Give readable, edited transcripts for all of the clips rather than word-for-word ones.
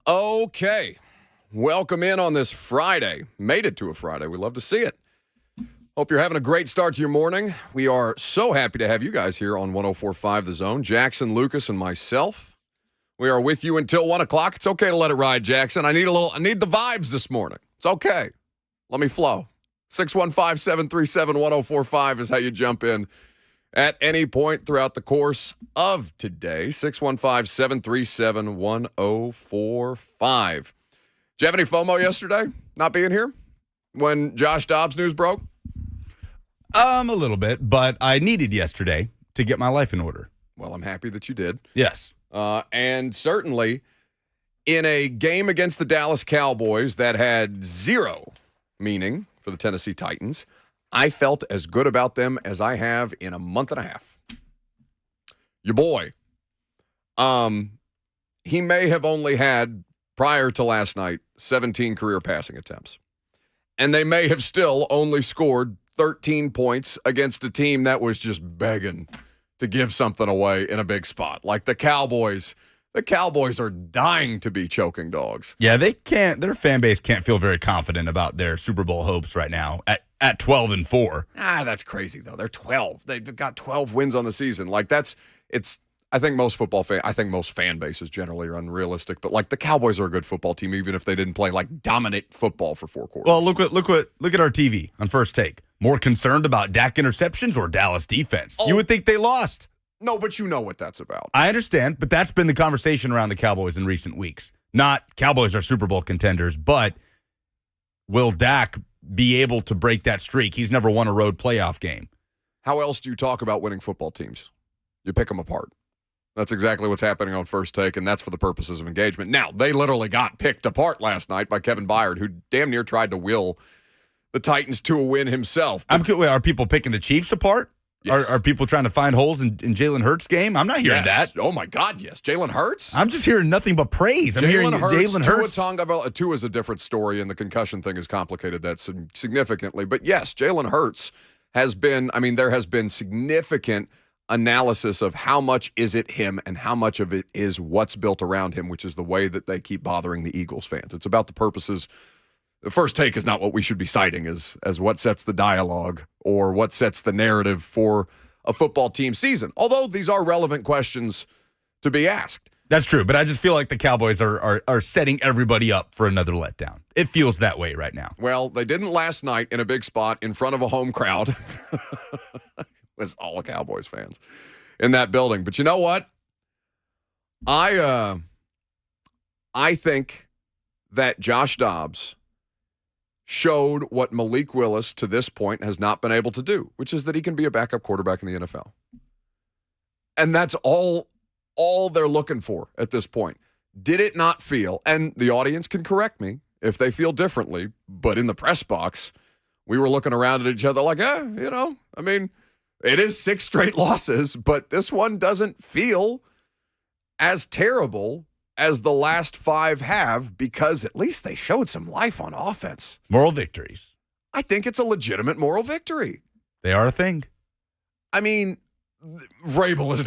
Okay. Welcome in on this Friday. Made it to a Friday. We love to see it. Hope you're having a great start to your morning. We are so happy to have you guys here on 104.5 The Zone. Jackson, Lucas, and myself. We are with you until 1 o'clock. It's okay to let it ride, Jackson. I need the vibes this morning. It's okay. Let me flow. 615-737-1045 is how you jump in at any point throughout the course of today. 615-737-1045. Did you have any FOMO yesterday, not being here, when Josh Dobbs news broke? A little bit, but I needed yesterday to get my life in order. Well, I'm happy that you did. Yes. And certainly in a game against the Dallas Cowboys that had zero meaning for the Tennessee Titans, I felt as good about them as I have in a month and a half. Your boy. He may have only had, prior to last night, 17 career passing attempts. And they may have still only scored 13 points against a team that was just begging to give something away in a big spot. Like the Cowboys. The Cowboys are dying to be choking dogs. Yeah, their fan base can't feel very confident about their Super Bowl hopes right now at 12-4. That's crazy, though. They're 12. They've got 12 wins on the season. I think most fan bases generally are unrealistic, but like the Cowboys are a good football team, even if they didn't play like dominant football for 4 quarters. Well, look at our TV on First Take. More concerned about Dak interceptions or Dallas defense? You would think they lost. No, but you know what that's about. I understand, but that's been the conversation around the Cowboys in recent weeks. Not Cowboys are Super Bowl contenders, but will Dak be able to break that streak? He's never won a road playoff game. How else do you talk about winning football teams? You pick them apart. That's exactly what's happening on First Take, and that's for the purposes of engagement. Now, they literally got picked apart last night by Kevin Byard, who damn near tried to will the Titans to a win himself. Are people picking the Chiefs apart? Yes. Are people trying to find holes in Jalen Hurts' game? I'm not hearing that. Oh, my God, yes. Jalen Hurts? I'm just hearing nothing but praise. I'm hearing Jalen Hurts. Tua is a different story, and the concussion thing has complicated that significantly. But, yes, Jalen Hurts has been, there has been significant analysis of how much is it him and how much of it is what's built around him, which is the way that they keep bothering the Eagles fans. It's about the purposes. The First Take is not what we should be citing as what sets the dialogue or what sets the narrative for a football team season. Although these are relevant questions to be asked. That's true, but I just feel like the Cowboys are setting everybody up for another letdown. It feels that way right now. Well, they didn't last night in a big spot in front of a home crowd. It was all Cowboys fans in that building. But you know what? I think that Josh Dobbs showed what Malik Willis to this point has not been able to do, which is that he can be a backup quarterback in the NFL. And that's all they're looking for at this point. Did it not feel, and the audience can correct me if they feel differently, but in the press box, we were looking around at each other like, it is 6 straight losses, but this one doesn't feel as terrible as the last 5 have, because at least they showed some life on offense. Moral victories. I think it's a legitimate moral victory. They are a thing. Vrabel's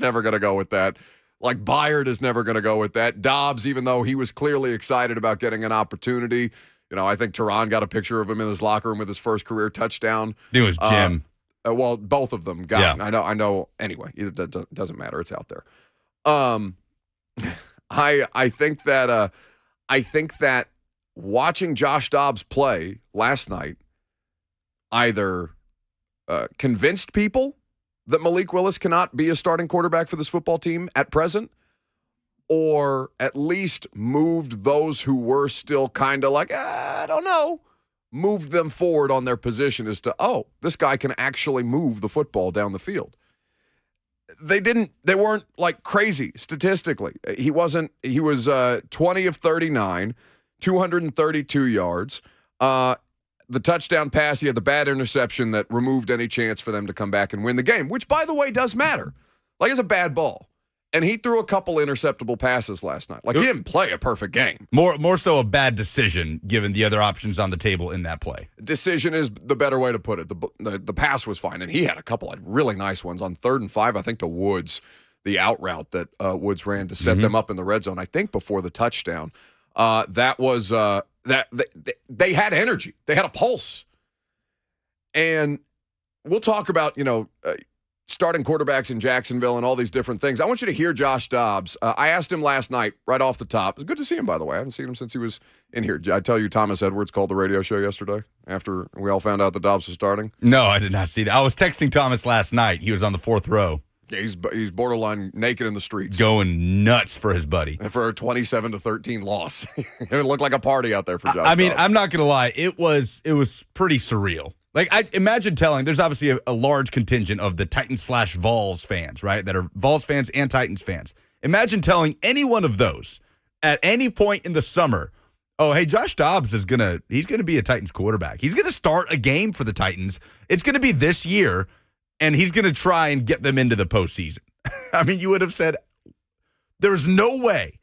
never gonna go with that. Like Byard is never gonna go with that. Dobbs, even though he was clearly excited about getting an opportunity, I think Teron got a picture of him in his locker room with his first career touchdown. It was Jim. Both of them got. Yeah. I know. Anyway, it doesn't matter. It's out there. I think that watching Josh Dobbs play last night either convinced people that Malik Willis cannot be a starting quarterback for this football team at present, or at least moved those who were still kind of like, I don't know, moved them forward on their position as to, this guy can actually move the football down the field. They weren't like crazy statistically. He was 20 of 39, 232 yards. The touchdown pass, he had the bad interception that removed any chance for them to come back and win the game, which, by the way, does matter. Like, it's a bad ball. And he threw a couple interceptable passes last night. Like, he didn't play a perfect game. More so a bad decision, given the other options on the table in that play. Decision is the better way to put it. The pass was fine, and he had a couple of really nice ones on 3rd and 5. I think to Woods, the out route that Woods ran to set them up in the red zone, I think before the touchdown. That was they had energy. They had a pulse. And we'll talk about, starting quarterbacks in Jacksonville and all these different things. I want you to hear Josh Dobbs. I asked him last night right off the top. It was good to see him, by the way. I haven't seen him since he was in here. Did I tell you Thomas Edwards called the radio show yesterday after we all found out that Dobbs was starting? No, I did not see that. I was texting Thomas last night. He was on the fourth row. Yeah, he's borderline naked in the streets. Going nuts for his buddy. And for a 27-13 loss. It looked like a party out there for Josh I mean, Dobbs. I'm not going to lie. It was pretty surreal. Like, I imagine telling, there's obviously a large contingent of the Titans/Vols fans, right, that are Vols fans and Titans fans. Imagine telling any one of those at any point in the summer, oh, hey, Josh Dobbs he's going to be a Titans quarterback. He's going to start a game for the Titans. It's going to be this year, and he's going to try and get them into the postseason. I mean, you would have said, there's no way.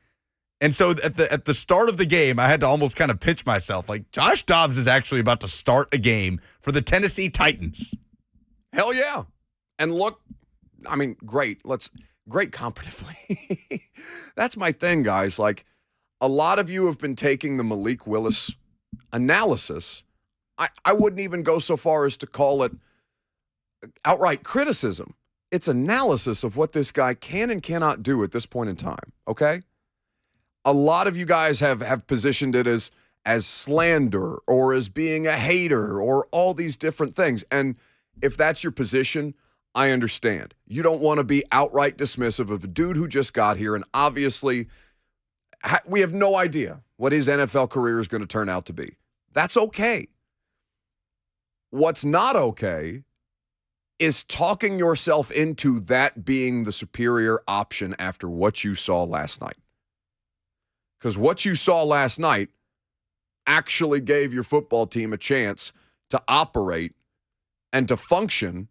And so at the start of the game, I had to almost kind of pinch myself. Like, Josh Dobbs is actually about to start a game for the Tennessee Titans. Hell yeah. And look, I mean, great comparatively. That's my thing, guys. Like, a lot of you have been taking the Malik Willis analysis. I wouldn't even go so far as to call it outright criticism. It's analysis of what this guy can and cannot do at this point in time, okay? A lot of you guys have positioned it as slander or as being a hater or all these different things. And if that's your position, I understand. You don't want to be outright dismissive of a dude who just got here, and obviously we have no idea what his NFL career is going to turn out to be. That's okay. What's not okay is talking yourself into that being the superior option after what you saw last night. Because what you saw last night actually gave your football team a chance to operate and to function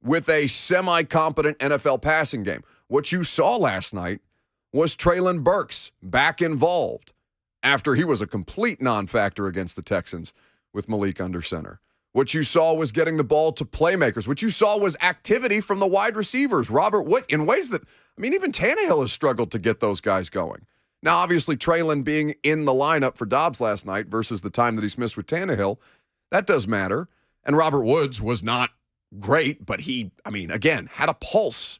with a semi-competent NFL passing game. What you saw last night was Treylon Burks back involved after he was a complete non-factor against the Texans with Malik under center. What you saw was getting the ball to playmakers. What you saw was activity from the wide receivers, Robert Wood, in ways that, I mean, even Tannehill has struggled to get those guys going. Now, obviously, Treylon being in the lineup for Dobbs last night versus the time that he's missed with Tannehill, that does matter. And Robert Woods was not great, but he, I mean, again, had a pulse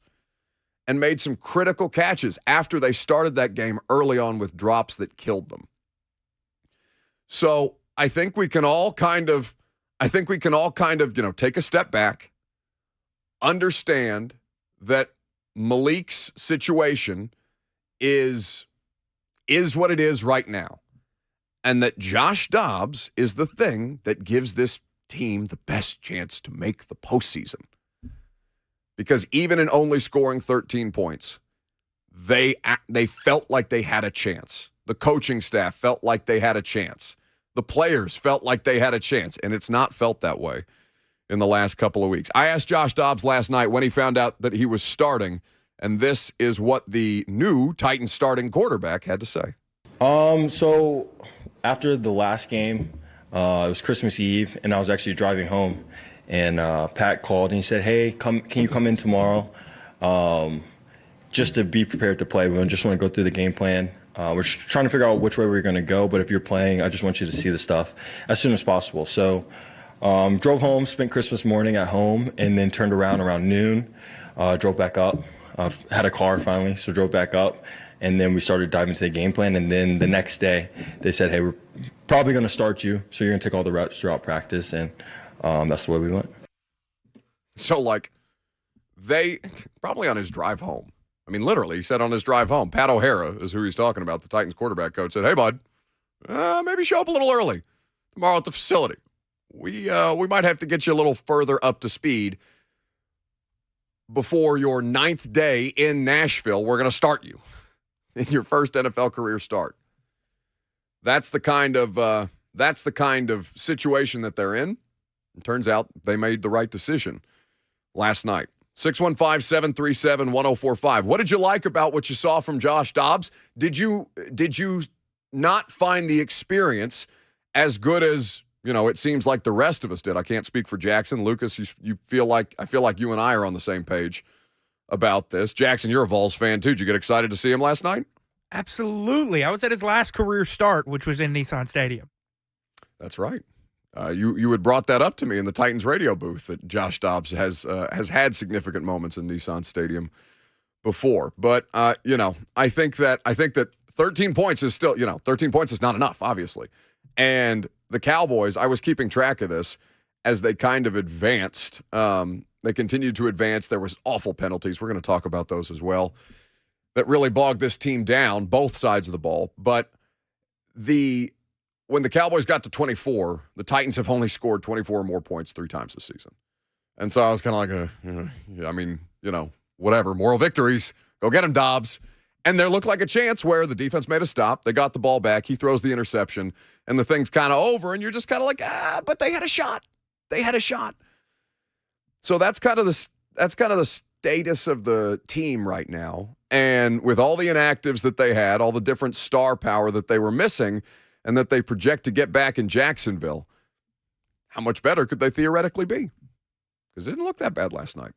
and made some critical catches after they started that game early on with drops that killed them. So I think we can all kind of, take a step back, understand that Malik's situation is what it is right now, and that Josh Dobbs is the thing that gives this team the best chance to make the postseason. Because even in only scoring 13 points, they felt like they had a chance. The coaching staff felt like they had a chance. The players felt like they had a chance, and it's not felt that way in the last couple of weeks. I asked Josh Dobbs last night when he found out that he was starting, and this is what the new Titans starting quarterback had to say. So after the last game, it was Christmas Eve, and I was actually driving home, and Pat called and he said, "Hey, can you come in tomorrow, just to be prepared to play? We just want to go through the game plan. We're trying to figure out which way we're going to go, but if you're playing, I just want you to see the stuff as soon as possible." So drove home, spent Christmas morning at home, and then turned around noon, drove back up. Had a car finally, so drove back up, and then we started diving into the game plan. And then the next day, they said, "Hey, we're probably going to start you, so you're going to take all the reps throughout practice," and that's the way we went. So, like, they probably on his drive home. I mean, literally, he said on his drive home, Pat O'Hara is who he's talking about, the Titans quarterback coach, said, "Hey, bud, maybe show up a little early tomorrow at the facility. We might have to get you a little further up to speed. Before your 9th day in Nashville, we're going to start you in your first NFL career start." That's the kind of situation that they're in. It turns out they made the right decision last night. 615-737-1045. What did you like about what you saw from Josh Dobbs? Did you not find the experience as good as, it seems like the rest of us did? I can't speak for Jackson. Lucas, I feel like you and I are on the same page about this. Jackson, you're a Vols fan too. Did you get excited to see him last night? Absolutely. I was at his last career start, which was in Nissan Stadium. That's right. You had brought that up to me in the Titans radio booth that Josh Dobbs has had significant moments in Nissan Stadium before. But I think that 13 points is still 13 points is not enough, obviously. And the Cowboys, I was keeping track of this as they kind of advanced. They continued to advance. There was awful penalties. We're going to talk about those as well. That really bogged this team down, both sides of the ball. But when the Cowboys got to 24, the Titans have only scored 24 or more points 3 times this season. And so I was kind of like, whatever. Moral victories. Go get him, Dobbs. And there looked like a chance where the defense made a stop. They got the ball back. He throws the interception. And the thing's kind of over. And you're just kind of like, but they had a shot. They had a shot. So that's kind of the status of the team right now. And with all the inactives that they had, all the different star power that they were missing, and that they project to get back in Jacksonville, how much better could they theoretically be? Because it didn't look that bad last night.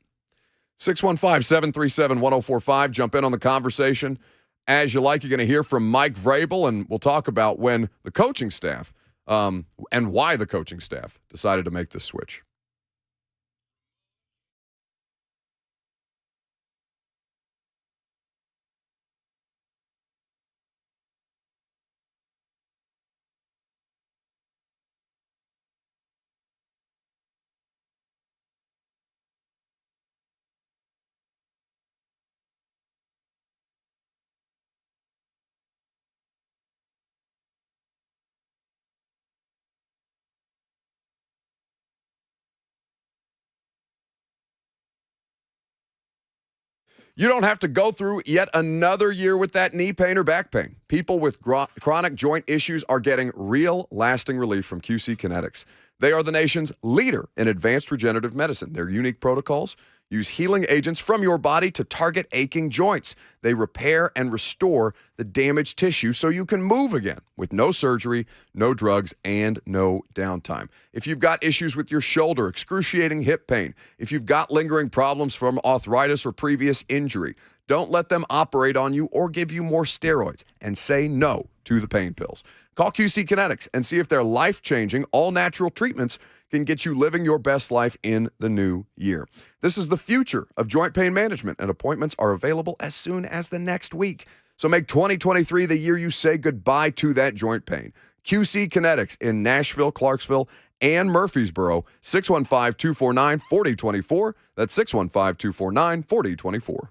615-737-1045. Jump in on the conversation as you like. You're going to hear from Mike Vrabel, and we'll talk about when the coaching staff and why the coaching staff decided to make this switch. You don't have to go through yet another year with that knee pain or back pain. People with chronic joint issues are getting real, lasting relief from QC Kinetics. They are the nation's leader in advanced regenerative medicine. Their unique protocols use healing agents from your body to target aching joints. They repair and restore the damaged tissue so you can move again with no surgery, no drugs, and no downtime. If you've got issues with your shoulder, excruciating hip pain, if you've got lingering problems from arthritis or previous injury, don't let them operate on you or give you more steroids, and say no to the pain pills. Call QC Kinetics and see if their life-changing, all-natural treatments can get you living your best life in the new year. This is the future of joint pain management, and appointments are available as soon as the next week. So make 2023 the year you say goodbye to that joint pain. QC Kinetics in Nashville, Clarksville, and Murfreesboro, 615-249-4024. That's 615-249-4024.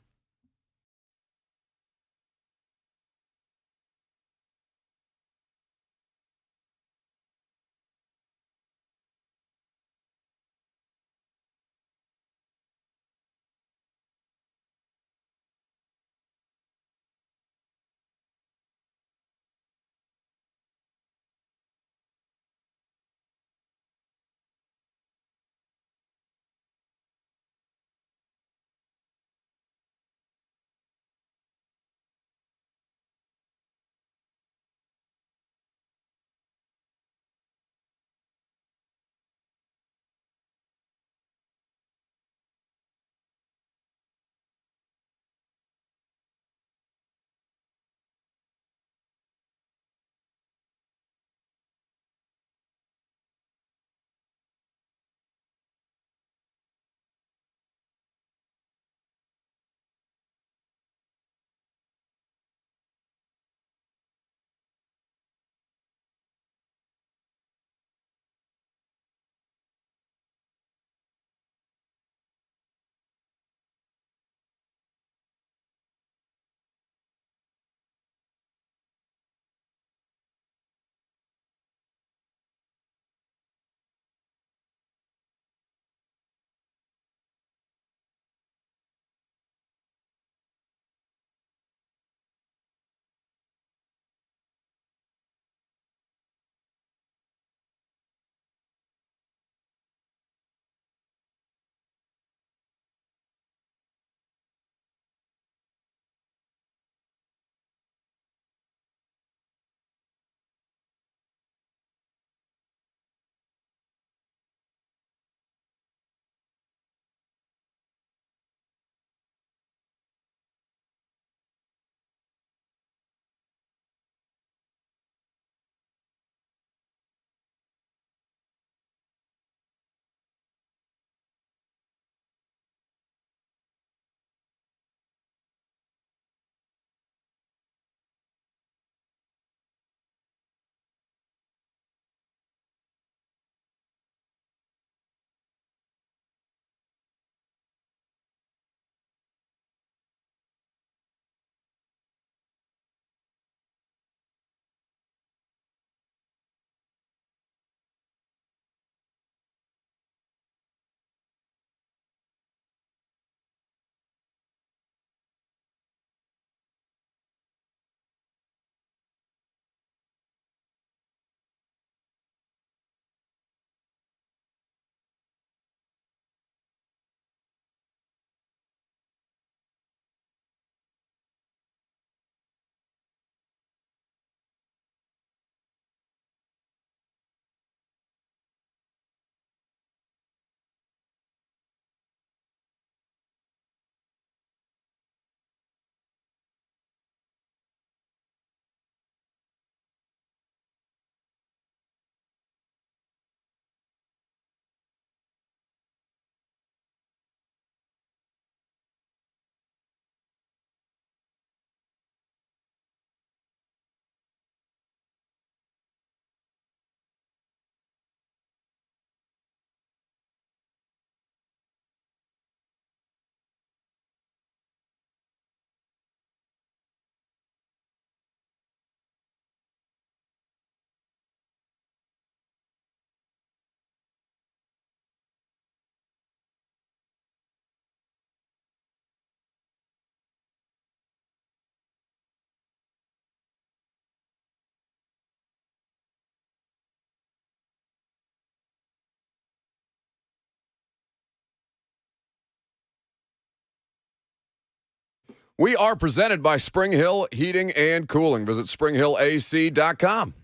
We are presented by Spring Hill Heating and Cooling. Visit springhillac.com.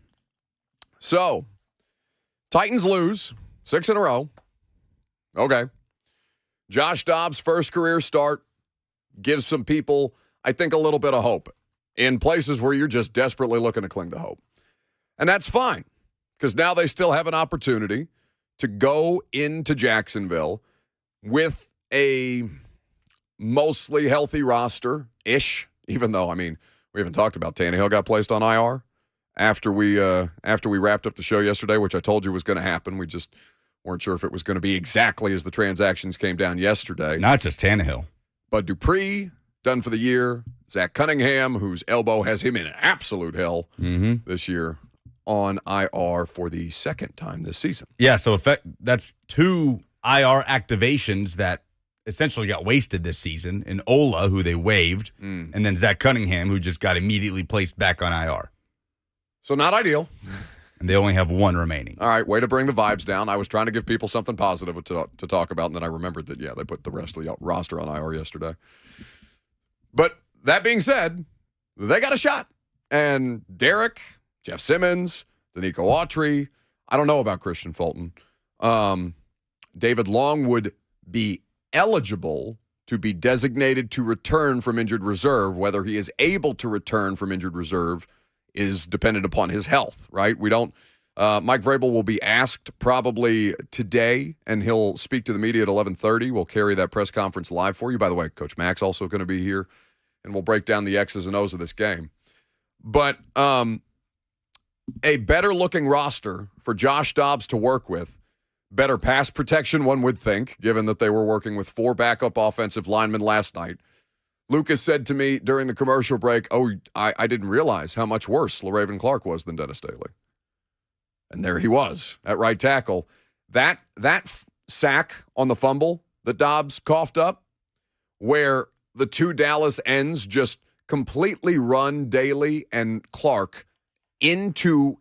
So, Titans lose 6 in a row. Okay. Josh Dobbs' first career start gives some people, I think, a little bit of hope in places where you're just desperately looking to cling to hope. And that's fine, because now they still have an opportunity to go into Jacksonville with a mostly healthy roster-ish, even though, I mean, we haven't talked about Tannehill got placed on IR after we wrapped up the show yesterday, which I told you was going to happen. We just weren't sure if it was going to be exactly as the transactions came down yesterday. Not just Tannehill. Bud Dupree, done for the year. Zach Cunningham, whose elbow has him in absolute hell this year, on IR for the second time this season. Yeah, so that's 2 IR activations that essentially got wasted this season. In Ola, who they waived, and then Zach Cunningham, who just got immediately placed back on IR. So not ideal. And they only have 1 remaining. All right, way to bring the vibes down. I was trying to give people something positive to talk about, and then I remembered that, yeah, they put the rest of the roster on IR yesterday. But that being said, they got a shot. And Derek, Jeff Simmons, Danico Autry, I don't know about Christian Fulton. David Long would be eligible to be designated to return from injured reserve. Whether he is able to return from injured reserve is dependent upon his health, right? We don't. Mike Vrabel will be asked probably today, and he'll speak to the media at 11:30. We'll carry that press conference live for you. By the way, Coach Mack's also going to be here, and we'll break down the X's and O's of this game. But a better-looking roster for Josh Dobbs to work with, better pass protection, one would think, given that they were working with 4 backup offensive linemen last night. Lucas said to me during the commercial break, I didn't realize how much worse LaRaven Clark was than Dennis Daly. And there he was at right tackle. That sack on the fumble that Dobbs coughed up, where the 2 Dallas ends just completely run Daly and Clark into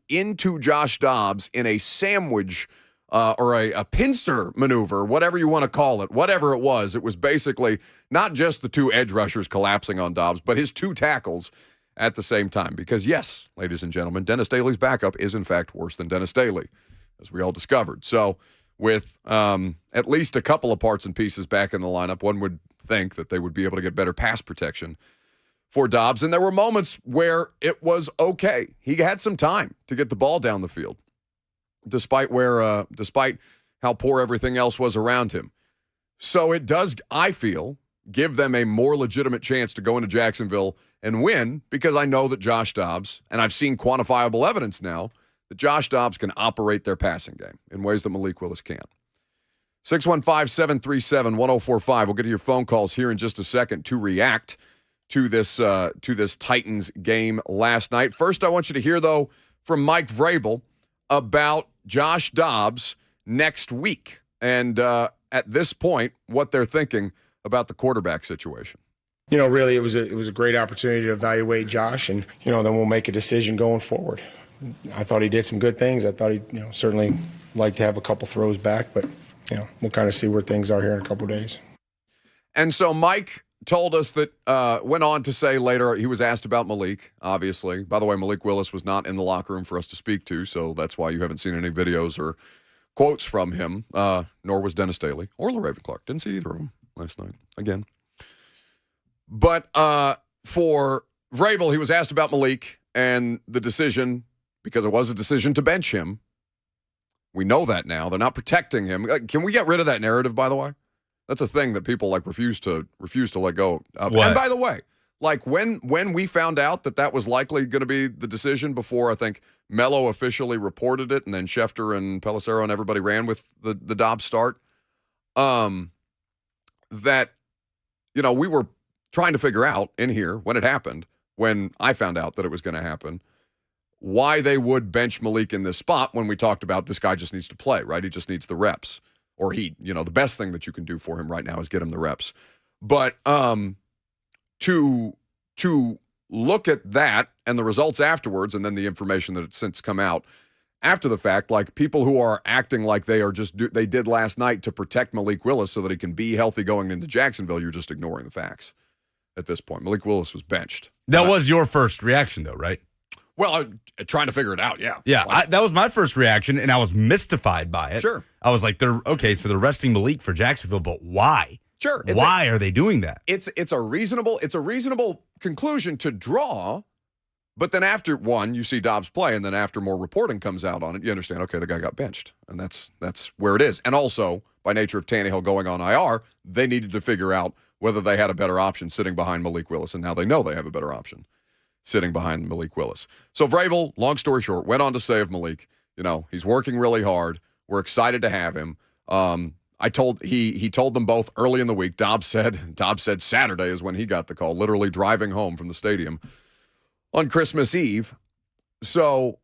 Josh Dobbs in a sandwich or a pincer maneuver, whatever you want to call it, whatever it was basically not just the 2 edge rushers collapsing on Dobbs, but his 2 tackles at the same time. Because yes, ladies and gentlemen, Dennis Daly's backup is in fact worse than Dennis Daly, as we all discovered. So with at least a couple of parts and pieces back in the lineup, one would think that they would be able to get better pass protection for Dobbs. And there were moments where it was okay. He had some time to get the ball down the field, despite how poor everything else was around him. So it does, I feel, give them a more legitimate chance to go into Jacksonville and win, because I know that Josh Dobbs, and I've seen quantifiable evidence now, that Josh Dobbs can operate their passing game in ways that Malik Willis can't. 615-737-1045. We'll get to your phone calls here in just a second to react to this Titans game last night. First, I want you to hear, though, from Mike Vrabel about Josh Dobbs next week, and at this point, what they're thinking about the quarterback situation. Really, it was a great opportunity to evaluate Josh, and then we'll make a decision going forward. I thought he did some good things. I thought he certainly like to have a couple throws back, but we'll kind of see where things are here in a couple days. And so Mike told us that, went on to say later, he was asked about Malik, obviously. By the way, Malik Willis was not in the locker room for us to speak to, so that's why you haven't seen any videos or quotes from him, nor was Dennis Daly or LaRaven Clark. Didn't see either of them last night, again. But for Vrabel, he was asked about Malik and the decision, because it was a decision to bench him. We know that now. They're not protecting him. Can we get rid of that narrative, by the way? That's a thing that people refuse to let go of. What? And by the way, when we found out that was likely going to be the decision before I think Mello officially reported it, and then Schefter and Pelissero and everybody ran with the Dobbs start, that we were trying to figure out in here when it happened, when I found out that it was going to happen, why they would bench Malik in this spot when we talked about this guy just needs to play, right? He just needs the reps. Or the best thing that you can do for him right now is get him the reps. But to look at that and the results afterwards, and then the information that had since come out after the fact, like people who are acting like they did last night to protect Malik Willis so that he can be healthy going into Jacksonville, you're just ignoring the facts. at this point. Malik Willis was benched. That was your first reaction, though, right? Well, trying to figure it out, yeah. Yeah, Like, that was my first reaction, and I was mystified by it. Sure. I was like, so they're resting Malik for Jacksonville, but why? sure. Why are they doing that? It's a reasonable conclusion to draw, but then after one, you see Dobbs play, and then after more reporting comes out on it, you understand, okay, the guy got benched, and that's where it is. And also, by nature of Tannehill going on IR, they needed to figure out whether they had a better option sitting behind Malik Willis, and now they know they have a better option sitting behind Malik Willis. So Vrabel, long story short, went on to say of Malik, he's working really hard. We're excited to have him. He told them both early in the week. Dobbs said Saturday is when he got the call, literally driving home from the stadium on Christmas Eve. So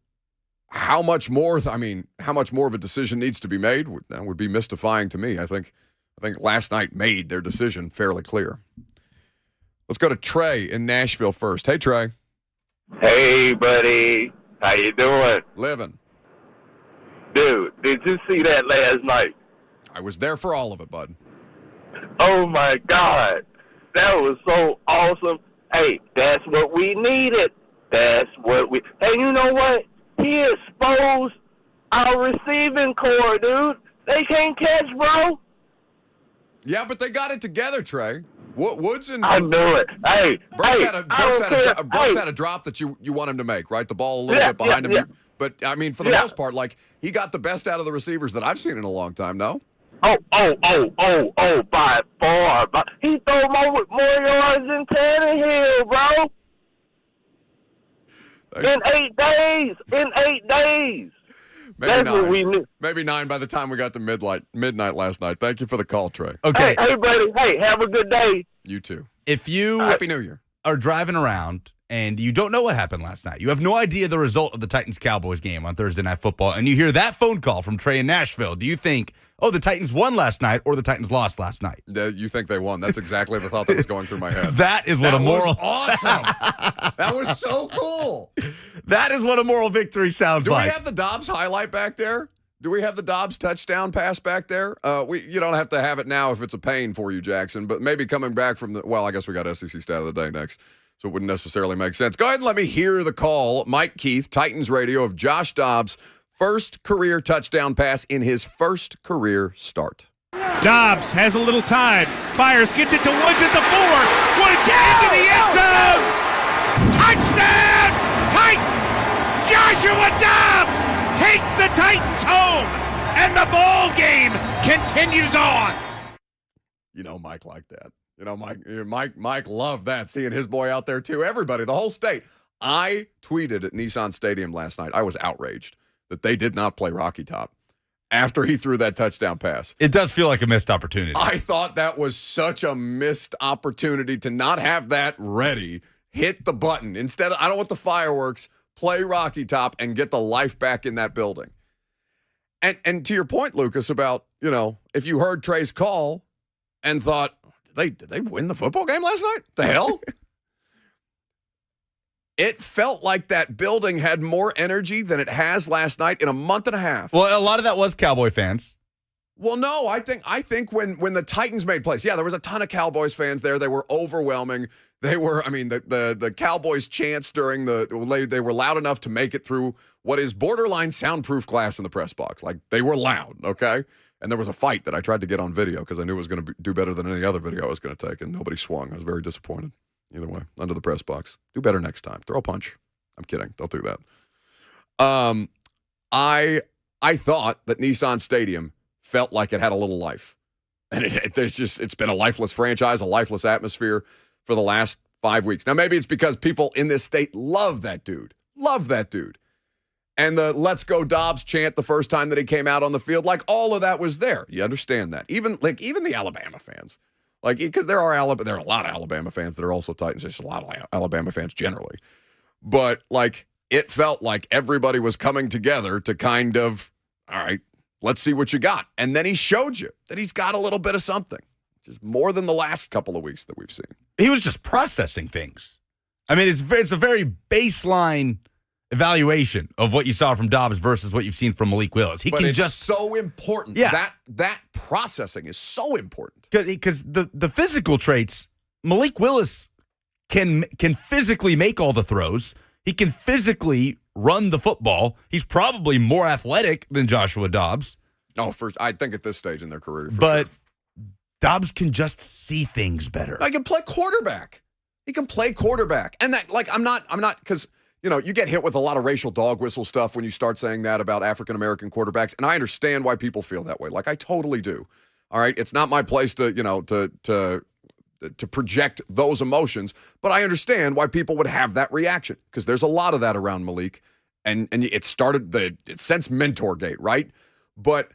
how much more of a decision needs to be made? That would be mystifying to me. I think last night made their decision fairly clear. Let's go to Trey in Nashville first. Hey, Trey. Hey, buddy. How you doing? Living. Dude, did you see that last night? I was there for all of it, bud. Oh, my God. That was so awesome. Hey, that's what we needed. Hey, you know what? He exposed our receiving core, dude. They can't catch, bro. Yeah, but they got it together, Trey. Woods and I knew it. Hey, Brooks Brooks had a drop that you want him to make, right? The ball a little bit behind him. Yeah. But, for the most part, he got the best out of the receivers that I've seen in a long time, no? Oh, by far. He threw more yards than Tannehill, bro. In 8 days. Maybe That's 9. what we knew. Maybe 9 by the time we got to midnight last night. Thank you for the call, Trey. Okay. Hey, buddy. Hey, have a good day. You too. If you Happy New Year. are driving around and you don't know what happened last night, you have no idea the result of the Titans-Cowboys game on Thursday Night Football, and you hear that phone call from Trey in Nashville, do you think, the Titans won last night or the Titans lost last night? You think they won. That's exactly the thought that was going through my head. That is what a moral... was awesome. That was so cool. That is what a moral victory sounds Do like. we have the Dobbs highlight back there? Do we have the Dobbs touchdown pass back there? You don't have to have it now if it's a pain for you, Jackson, but maybe coming back from I guess we got SEC Stat of the Day next, so it wouldn't necessarily make sense. Go ahead and let me hear the call. Mike Keith, Titans Radio, of Josh Dobbs' first career touchdown pass in his first career start. Dobbs has a little time, fires, gets it to Woods at the 4. Woods into the end zone. Touchdown! Titans! Joshua Dobbs takes the Titans home, and the ball game continues on. Mike liked that. Mike loved that, seeing his boy out there too. Everybody, the whole state. I tweeted at Nissan Stadium last night. I was outraged that they did not play Rocky Top after he threw that touchdown pass. It does feel like a missed opportunity. I thought that was such a missed opportunity to not have that ready. Hit the button. Instead, I don't want the fireworks. Play Rocky Top and get the life back in that building. And to your point, Lucas, about, if you heard Trey's call and thought, did they win the football game last night? The hell? It felt like that building had more energy than it has last night in a month and a half. Well, a lot of that was Cowboy fans. Well, no, I think when the Titans made plays, there was a ton of Cowboys fans there. They were overwhelming. They were, the Cowboys chants during they were loud enough to make it through what is borderline soundproof glass in the press box. They were loud, okay? And there was a fight that I tried to get on video because I knew it was going to do better than any other video I was going to take, and nobody swung. I was very disappointed. Either way, under the press box. Do better next time. Throw a punch. I'm kidding. Don't do that. I thought that Nissan Stadium felt like it had a little life. And it's been a lifeless franchise, a lifeless atmosphere for the last 5 weeks. Now, maybe it's because people in this state love that dude. And the Let's Go Dobbs chant the first time that he came out on the field, all of that was there. You understand that. Even the Alabama fans. Because there are a lot of Alabama fans that are also Titans. There's a lot of Alabama fans generally. But, it felt like everybody was coming together to kind of, all right, let's see what you got. And then he showed you that he's got a little bit of something, which is more than the last couple of weeks that we've seen. He was just processing things. It's a very baseline evaluation of what you saw from Dobbs versus what you've seen from Malik Willis. It's so important. Yeah. That processing is so important. Because the physical traits, Malik Willis can physically make all the throws. He can physically run the football. He's probably more athletic than Joshua Dobbs. Oh, I think at this stage in their career. But sure. Dobbs can just see things better. I can play quarterback. He can play quarterback. And that, like, I'm not, because, you get hit with a lot of racial dog whistle stuff when you start saying that about African-American quarterbacks. And I understand why people feel that way. Like, I totally do. All right. It's not my place to, to project those emotions, but I understand why people would have that reaction because there's a lot of that around Malik. And it started since Mentorgate, right? But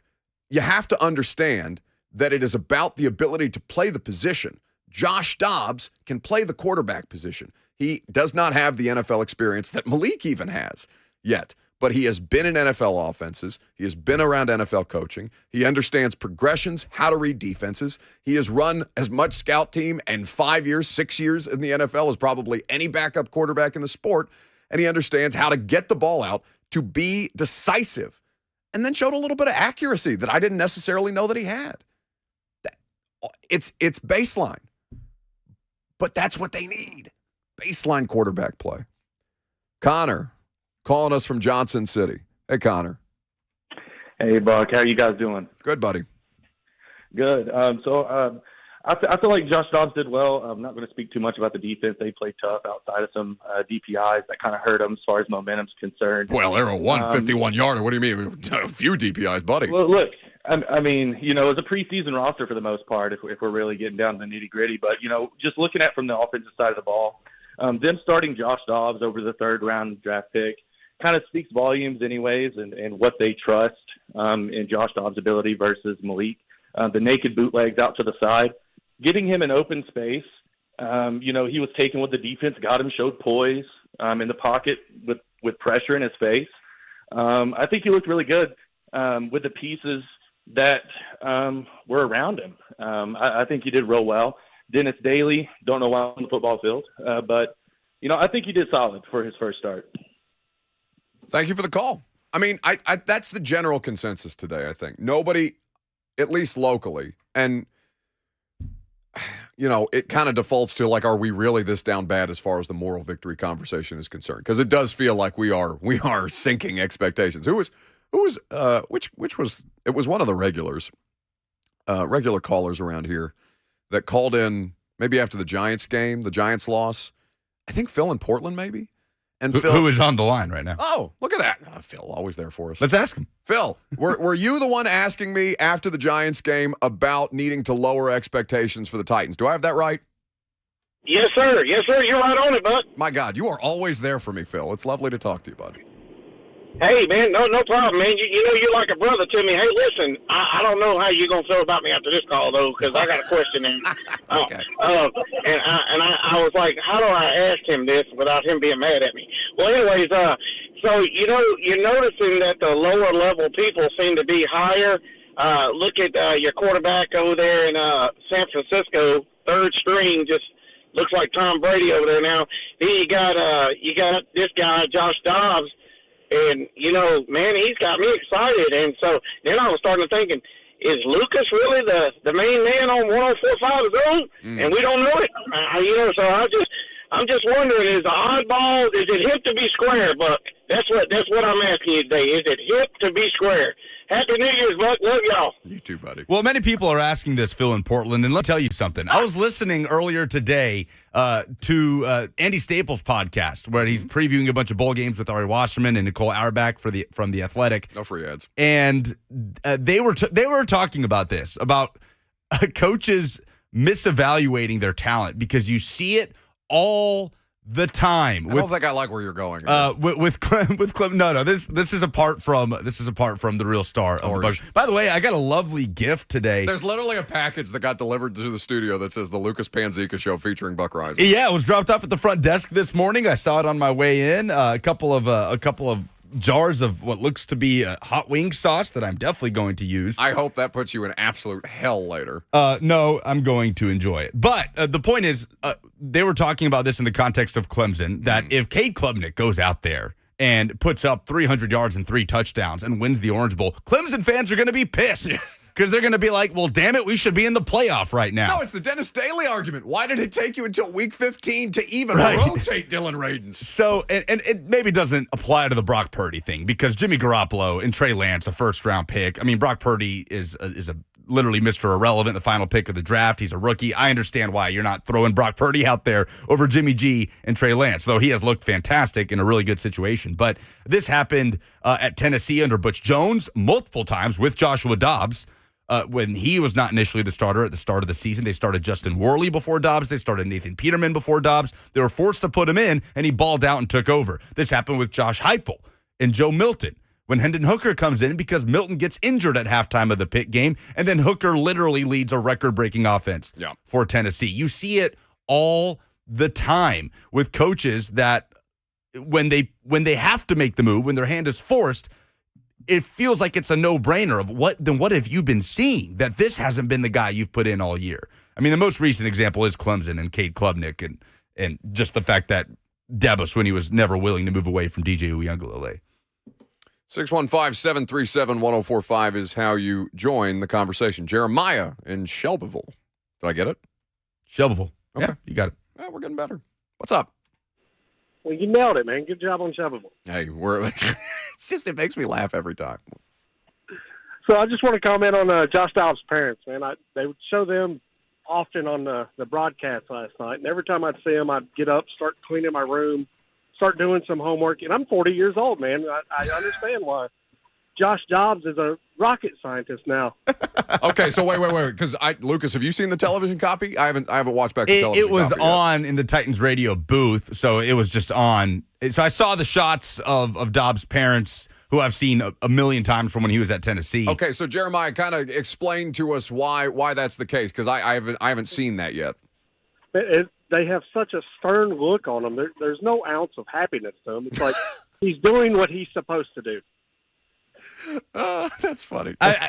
you have to understand that it is about the ability to play the position. Josh Dobbs can play the quarterback position. He does not have the NFL experience that Malik even has yet, but he has been in NFL offenses. He has been around NFL coaching. He understands progressions, how to read defenses. He has run as much scout team and 5 years, 6 years in the NFL as probably any backup quarterback in the sport, and he understands how to get the ball out to be decisive, and then showed a little bit of accuracy that I didn't necessarily know that he had. It's baseline. But that's what they need. Baseline quarterback play. Connor, calling us from Johnson City. Hey, Connor. Hey, Buck. How you guys doing? Good, buddy. Good. I feel like Josh Dobbs did well. I'm not going to speak too much about the defense. They played tough outside of some DPIs that kind of hurt them as far as momentum's concerned. Well, they're a 151-yarder. What do you mean? A few DPIs, buddy. Well, look, I mean, it was a preseason roster for the most part if we're really getting down to the nitty-gritty. But, just looking at from the offensive side of the ball, them starting Josh Dobbs over the third-round draft pick kind of speaks volumes anyways and what they trust in Josh Dobbs' ability versus Malik. The naked bootlegs out to the side. Getting him in open space, he was taking what the defense got him, showed poise in the pocket with pressure in his face. I think he looked really good with the pieces that were around him. I think he did real well. Dennis Daly, don't know why on the football field, but, I think he did solid for his first start. Thank you for the call. I mean, I that's the general consensus today, I think. Nobody, at least locally, and it kind of defaults to like, are we really this down bad as far as the moral victory conversation is concerned? Because it does feel like we are sinking expectations. It was one of the regular callers around here that called in maybe after the Giants game, the Giants loss. I think Phil in Portland, maybe. And Phil, who is on the line right now? Oh, look at that. Phil, always there for us. Let's ask him. Phil, were you the one asking me after the Giants game about needing to lower expectations for the Titans? Do I have that right? Yes, sir. Yes, sir. You're right on it, bud. My God, you are always there for me, Phil. It's lovely to talk to you, bud. Hey, man, no problem, man. You're like a brother to me. Hey, listen, I don't know how you're going to feel about me after this call, though, because I got a question. And, okay. I was like, how do I ask him this without him being mad at me? Well, anyways, so, you're noticing that the lower level people seem to be higher. Look at your quarterback over there in San Francisco, third string, just looks like Tom Brady over there now. Then you got this guy, Josh Dobbs. And, man, he's got me excited. And so then I was starting to thinking, is Lucas really the main man on 104.5 zone? And we don't know it. So I'm just wondering, is the oddball, is it hip to be square, Buck? That's what I'm asking you today. Is it hip to be square? Happy New Year's, Buck. Love y'all. You too, buddy. Well, many people are asking this, Phil, in Portland, and let me tell you something. I was listening earlier today to Andy Staples' podcast where he's previewing a bunch of bowl games with Ari Wasserman and Nicole Auerbach from the Athletic. No free ads. And they were talking about this, about coaches misevaluating their talent because you see it all the time. I don't think I like where you're going. With Clem. No. This is apart from the real star of the Bucs. By the way, I got a lovely gift today. There's literally a package that got delivered to the studio that says the Lucas Panzica Show featuring Buck Reisner. Yeah, it was dropped off at the front desk this morning. I saw it on my way in. A couple of jars of what looks to be hot wing sauce that I'm definitely going to use. I hope that puts you in absolute hell later. No, I'm going to enjoy it. But the point is, they were talking about this in the context of Clemson, that if Cade Klubnik goes out there and puts up 300 yards and 3 touchdowns and wins the Orange Bowl, Clemson fans are going to be pissed. Because they're going to be like, well, damn it, we should be in the playoff right now. No, it's the Dennis Daly argument. Why did it take you until week 15 to even rotate Dylan Radins? So, and it maybe doesn't apply to the Brock Purdy thing because Jimmy Garoppolo and Trey Lance, a first-round pick. I mean, Brock Purdy is a literally Mr. Irrelevant, the final pick of the draft. He's a rookie. I understand why you're not throwing Brock Purdy out there over Jimmy G and Trey Lance, though he has looked fantastic in a really good situation. But this happened at Tennessee under Butch Jones multiple times with Joshua Dobbs. When he was not initially the starter at the start of the season, they started Justin Worley before Dobbs. They started Nathan Peterman before Dobbs. They were forced to put him in, and he balled out and took over. This happened with Josh Heupel and Joe Milton when Hendon Hooker comes in because Milton gets injured at halftime of the Pitt game, and then Hooker literally leads a record-breaking offense for Tennessee. You see it all the time with coaches that when they have to make the move, when their hand is forced, it feels like it's a no-brainer of what have you been seeing that this hasn't been the guy you've put in all year? I mean, the most recent example is Clemson and Cade Klubnik and just the fact that Dabo Swinney was never willing to move away from DJ Uiagalelei. 615-737-1045 is how you join the conversation. Jeremiah in Shelbyville. Did I get it? Shelbyville. Okay. Yeah, you got it. Yeah, we're getting better. What's up? Well, you nailed it, man. Good job on Shelbyville. Hey, it makes me laugh every time. So I just want to comment on Josh Dobbs' parents, man. They would show them often on the broadcast last night, and every time I'd see them, I'd get up, start cleaning my room, start doing some homework. And I'm 40 years old, man. I understand why Josh Dobbs is a rocket scientist now. Okay, so wait, because Lucas, have you seen the television copy? I haven't watched back the television. It was copy on yet. in the Titans radio booth, so it was just on. So I saw the shots of Dobbs' parents, who I've seen a million times from when he was at Tennessee. Okay, so Jeremiah, kind of explain to us why that's the case, because I haven't seen that yet. They have such a stern look on them. There's no ounce of happiness to them. It's like he's doing what he's supposed to do. That's funny. I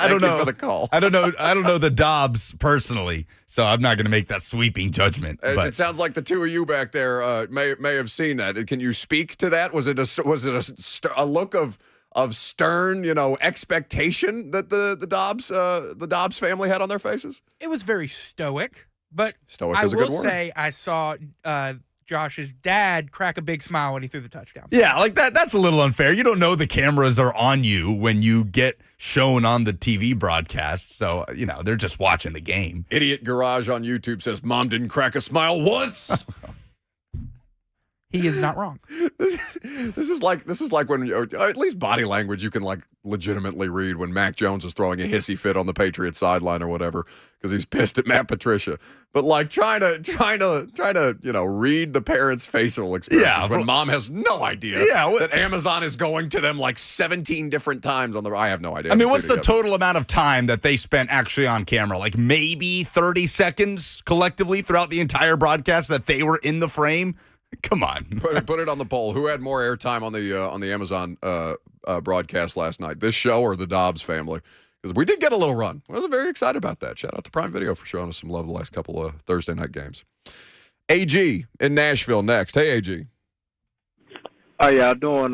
don't know. Thank you for the call. I don't know the Dobbs personally, so I'm not going to make that sweeping judgment. But It sounds like the two of you back there may have seen that. Can you speak to that? Was it a look of stern, expectation that the Dobbs family had on their faces? It was very stoic, but Stoic I is a will good word. say I saw Josh's dad crack a big smile when he threw the touchdown. yeah, like that's a little unfair. You don't know the cameras are on you when you get shown on the TV broadcast, so they're just watching the game. Idiot Garage on YouTube says, "Mom didn't crack a smile once." He is not wrong. This is like when at least body language you can legitimately read when Mac Jones is throwing a hissy fit on the Patriots sideline or whatever because he's pissed at Matt Patricia. But trying to read the parents' facial expressions when mom has no idea that Amazon is going to them 17 different times on the. I have no idea. I mean, what's the total amount of time that they spent actually on camera? Like maybe 30 seconds collectively throughout the entire broadcast that they were in the frame. Come on. Put it on the poll. Who had more airtime on the Amazon broadcast last night? This show or the Dobbs family? Because we did get a little run. I was very excited about that. Shout out to Prime Video for showing us some love the last couple of Thursday night games. AG in Nashville next. Hey, AG. How y'all doing?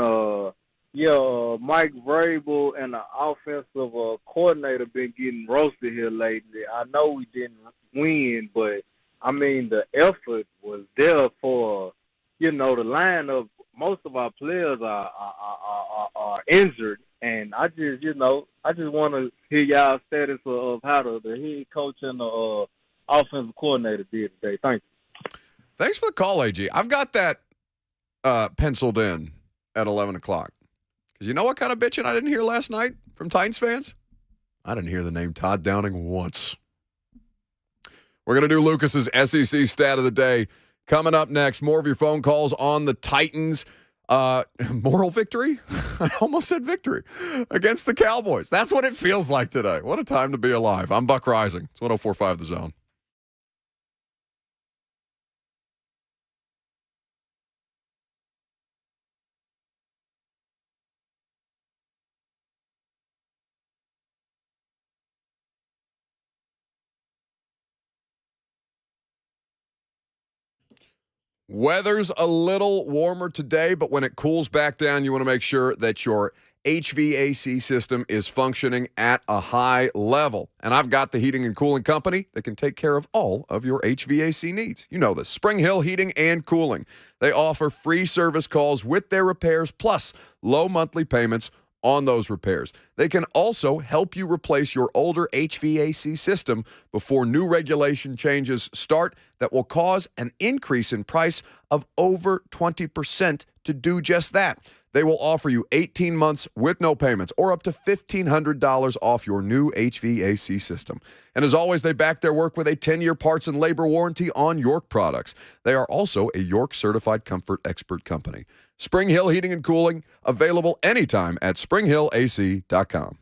Mike Vrabel and the offensive coordinator been getting roasted here lately. I know we didn't win, but I mean the effort was there for the line of most of our players are injured, and I just want to hear y'all status of how the head coach and the offensive coordinator did today. Thank you. Thanks for the call, AG. I've got that penciled in at 11 o'clock. Because you know what kind of bitching I didn't hear last night from Titans fans? I didn't hear the name Todd Downing once. We're going to do Lucas's SEC stat of the day. Coming up next, more of your phone calls on the Titans. Moral victory? I almost said victory against the Cowboys. That's what it feels like today. What a time to be alive. I'm Buck Rising. It's 104.5 The Zone. Weather's a little warmer today, but when it cools back down, you want to make sure that your HVAC system is functioning at a high level. And I've got the heating and cooling company that can take care of all of your HVAC needs. You know this. Spring Hill Heating and Cooling. They offer free service calls with their repairs, plus low monthly payments on those repairs. They can also help you replace your older HVAC system before new regulation changes start that will cause an increase in price of over 20% to do just that. They will offer you 18 months with no payments or up to $1,500 off your new HVAC system. And as always, they back their work with a 10-year parts and labor warranty on York products. They are also a York Certified Comfort Expert company. Spring Hill Heating and Cooling, available anytime at springhillac.com.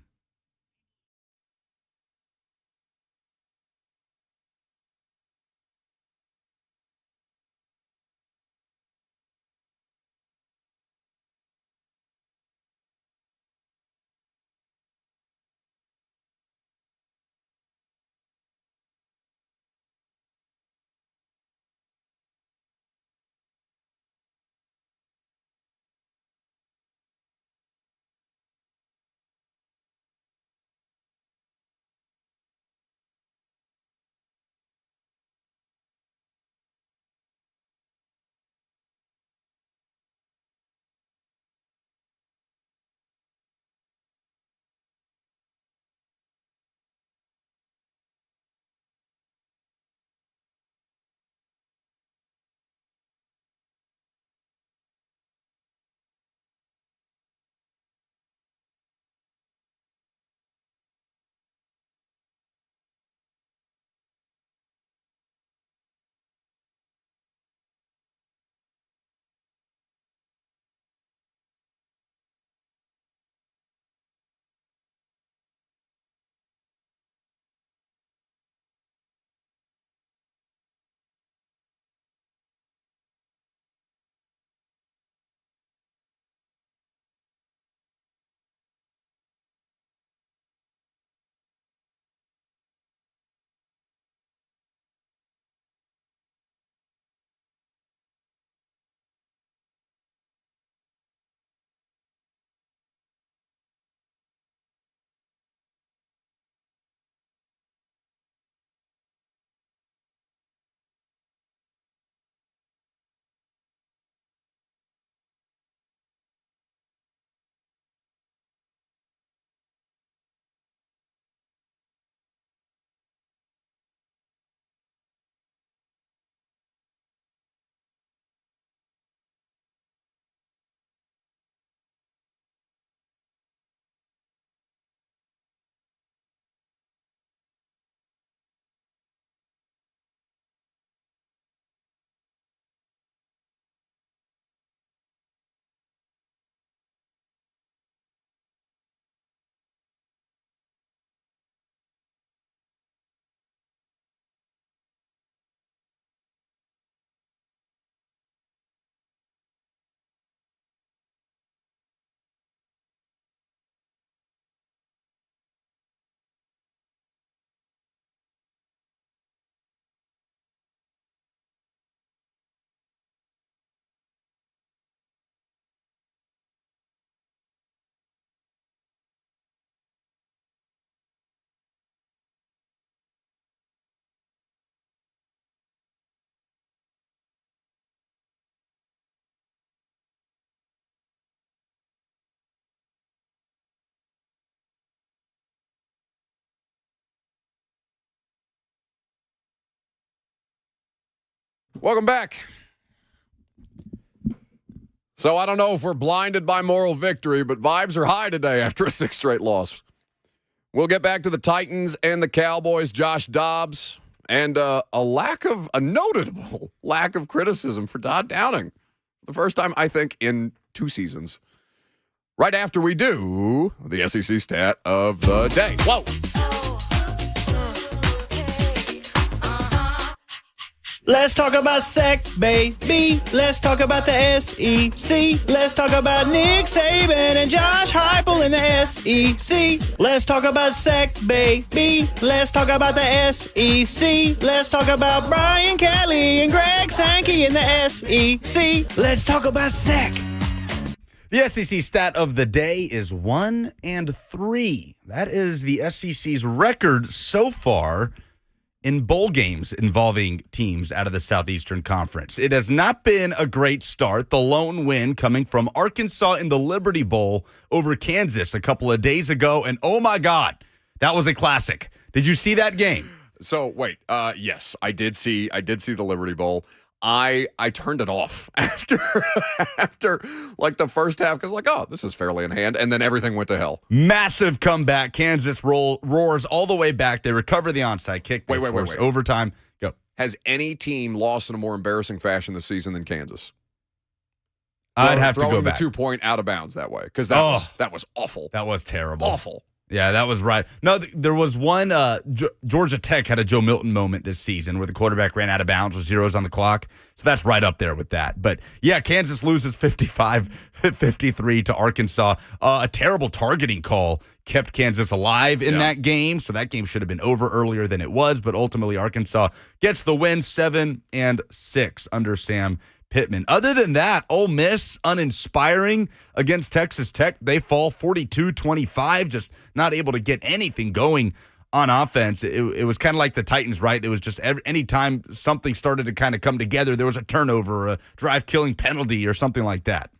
Welcome back. So I don't know if we're blinded by moral victory, but vibes are high today after a 6th straight loss. We'll get back to the Titans and the Cowboys, Josh Dobbs, and a notable lack of criticism for Todd Downing. The first time, I think, in 2 seasons. Right after we do the SEC stat of the day. Whoa! Let's talk about SEC, baby. Let's talk about the SEC. Let's talk about Nick Saban and Josh Heupel in the SEC. Let's talk about SEC, baby. Let's talk about the SEC. Let's talk about Brian Kelly and Greg Sankey in the SEC. Let's talk about SEC. The SEC stat of the day is 1-3. That is the SEC's record so far in bowl games involving teams out of the Southeastern Conference. It has not been a great start. The lone win coming from Arkansas in the Liberty Bowl over Kansas a couple of days ago. And oh my God, that was a classic. Did you see that game? So wait, yes, I did see the Liberty Bowl. I turned it off after like the first half because oh, this is fairly in hand, and then everything went to hell. Massive comeback. Kansas roars all the way back. They recover the onside kick. Wait. Overtime. Go. Has any team lost in a more embarrassing fashion this season than Kansas? I'd have to go back. Throwing the 2 point out of bounds that way because that was awful. That was terrible. Awful. Yeah, that was right. No, there was one. Georgia Tech had a Joe Milton moment this season where the quarterback ran out of bounds with zeros on the clock. So that's right up there with that. But yeah, Kansas loses 55-53 to Arkansas. A terrible targeting call kept Kansas alive in that game. So that game should have been over earlier than it was. But ultimately, Arkansas gets the win 7-6 under Sam Pittman. Other than that, Ole Miss, uninspiring against Texas Tech. They fall 42-25, just not able to get anything going on offense. It was kind of like the Titans, right? It was just any time something started to kind of come together, there was a turnover, a drive-killing penalty, or something like that.